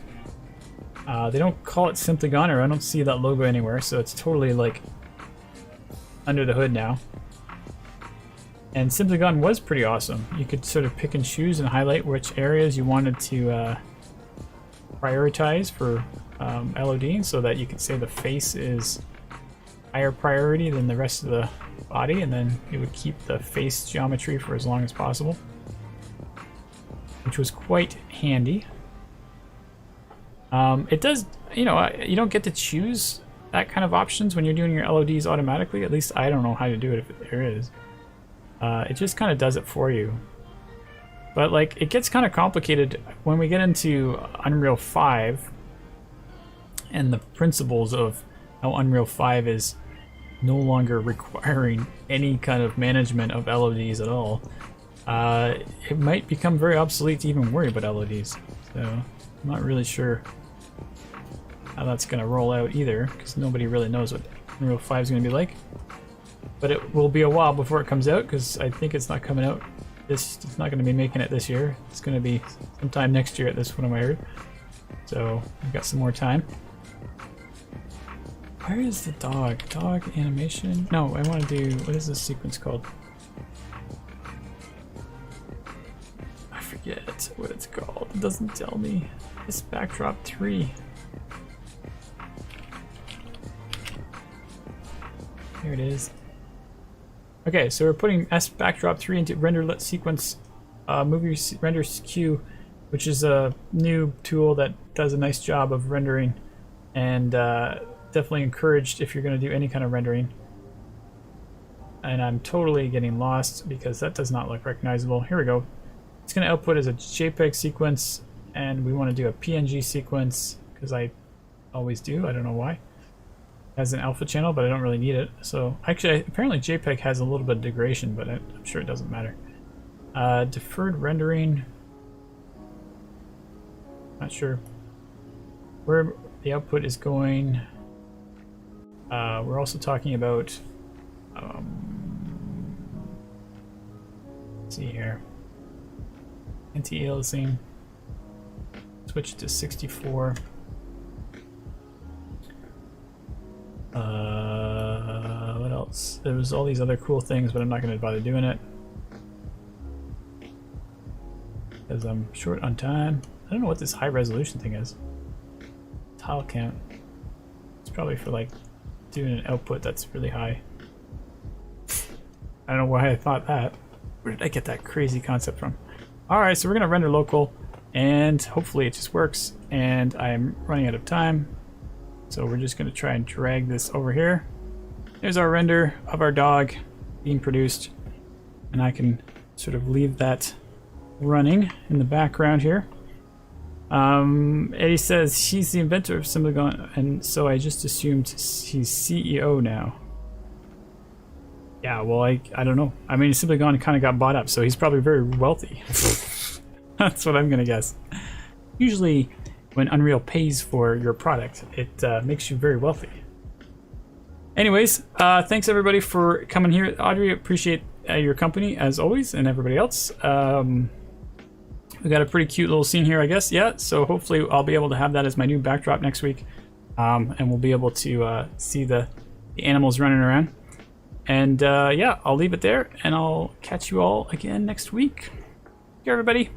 They don't call it Simply Gone, or I don't see that logo anywhere, so it's totally like under the hood now. And Simply Gone was pretty awesome. You could sort of pick and choose and highlight which areas you wanted to prioritize for LOD, so that you could say the face is higher priority than the rest of the body, and then it would keep the face geometry for as long as possible, which was quite handy. It does, you don't get to choose that kind of options when you're doing your LODs automatically. At least I don't know how to do it if there is. It just kind of does it for you. But like, it gets kind of complicated when we get into Unreal 5 and the principles of how Unreal 5 is no longer requiring any kind of management of LODs at all. it might become very obsolete to even worry about LODs. So I'm not really sure how that's going to roll out either, because nobody really knows what Unreal 5 is going to be like. But it will be a while before it comes out, because I think it's not coming out. It's not going to be making it this year. It's going to be sometime next year at this point, I heard. So we've got some more time. Where is the dog? Dog animation? No, I want to do, what is this sequence called? I forget what it's called. It doesn't tell me. It's backdrop 3. Here it is. Okay, so we're putting S backdrop 3 into render sequence movie render queue, which is a new tool that does a nice job of rendering, and definitely encouraged if you're going to do any kind of rendering. And I'm totally getting lost because that does not look recognizable. Here we go. It's going to output as a JPEG sequence, and we want to do a PNG sequence because I always do. I don't know why. As an alpha channel, but I don't really need it. So actually, apparently JPEG has a little bit of degradation, but I'm sure it doesn't matter. Deferred rendering. Not sure where the output is going. We're also talking about. Let's see here. Anti-aliasing. Switch to 64. What else? There was all these other cool things, but I'm not going to bother doing it because I'm short on time. I don't know what this high resolution thing is. Tile count. It's probably for like doing an output that's really high. I don't know why I thought that. Where did I get that crazy concept from? Alright, so we're going to render local, and hopefully it just works, and I'm running out of time. So we're just going to try and drag this over here. There's our render of our dog being produced, and I can sort of leave that running in the background here. Eddie says he's the inventor of Simulagon, and so I just assumed he's CEO now. Yeah, well, I don't know. I mean, Simulagon kind of got bought up, so he's probably very wealthy. That's what I'm going to guess. Usually, when Unreal pays for your product, it makes you very wealthy. Anyways, thanks everybody for coming here. Audrey, appreciate your company as always, and everybody else. We got a pretty cute little scene here, I guess. Yeah, so hopefully I'll be able to have that as my new backdrop next week, and we'll be able to see the animals running around. And yeah, I'll leave it there, and I'll catch you all again next week. Take care, everybody.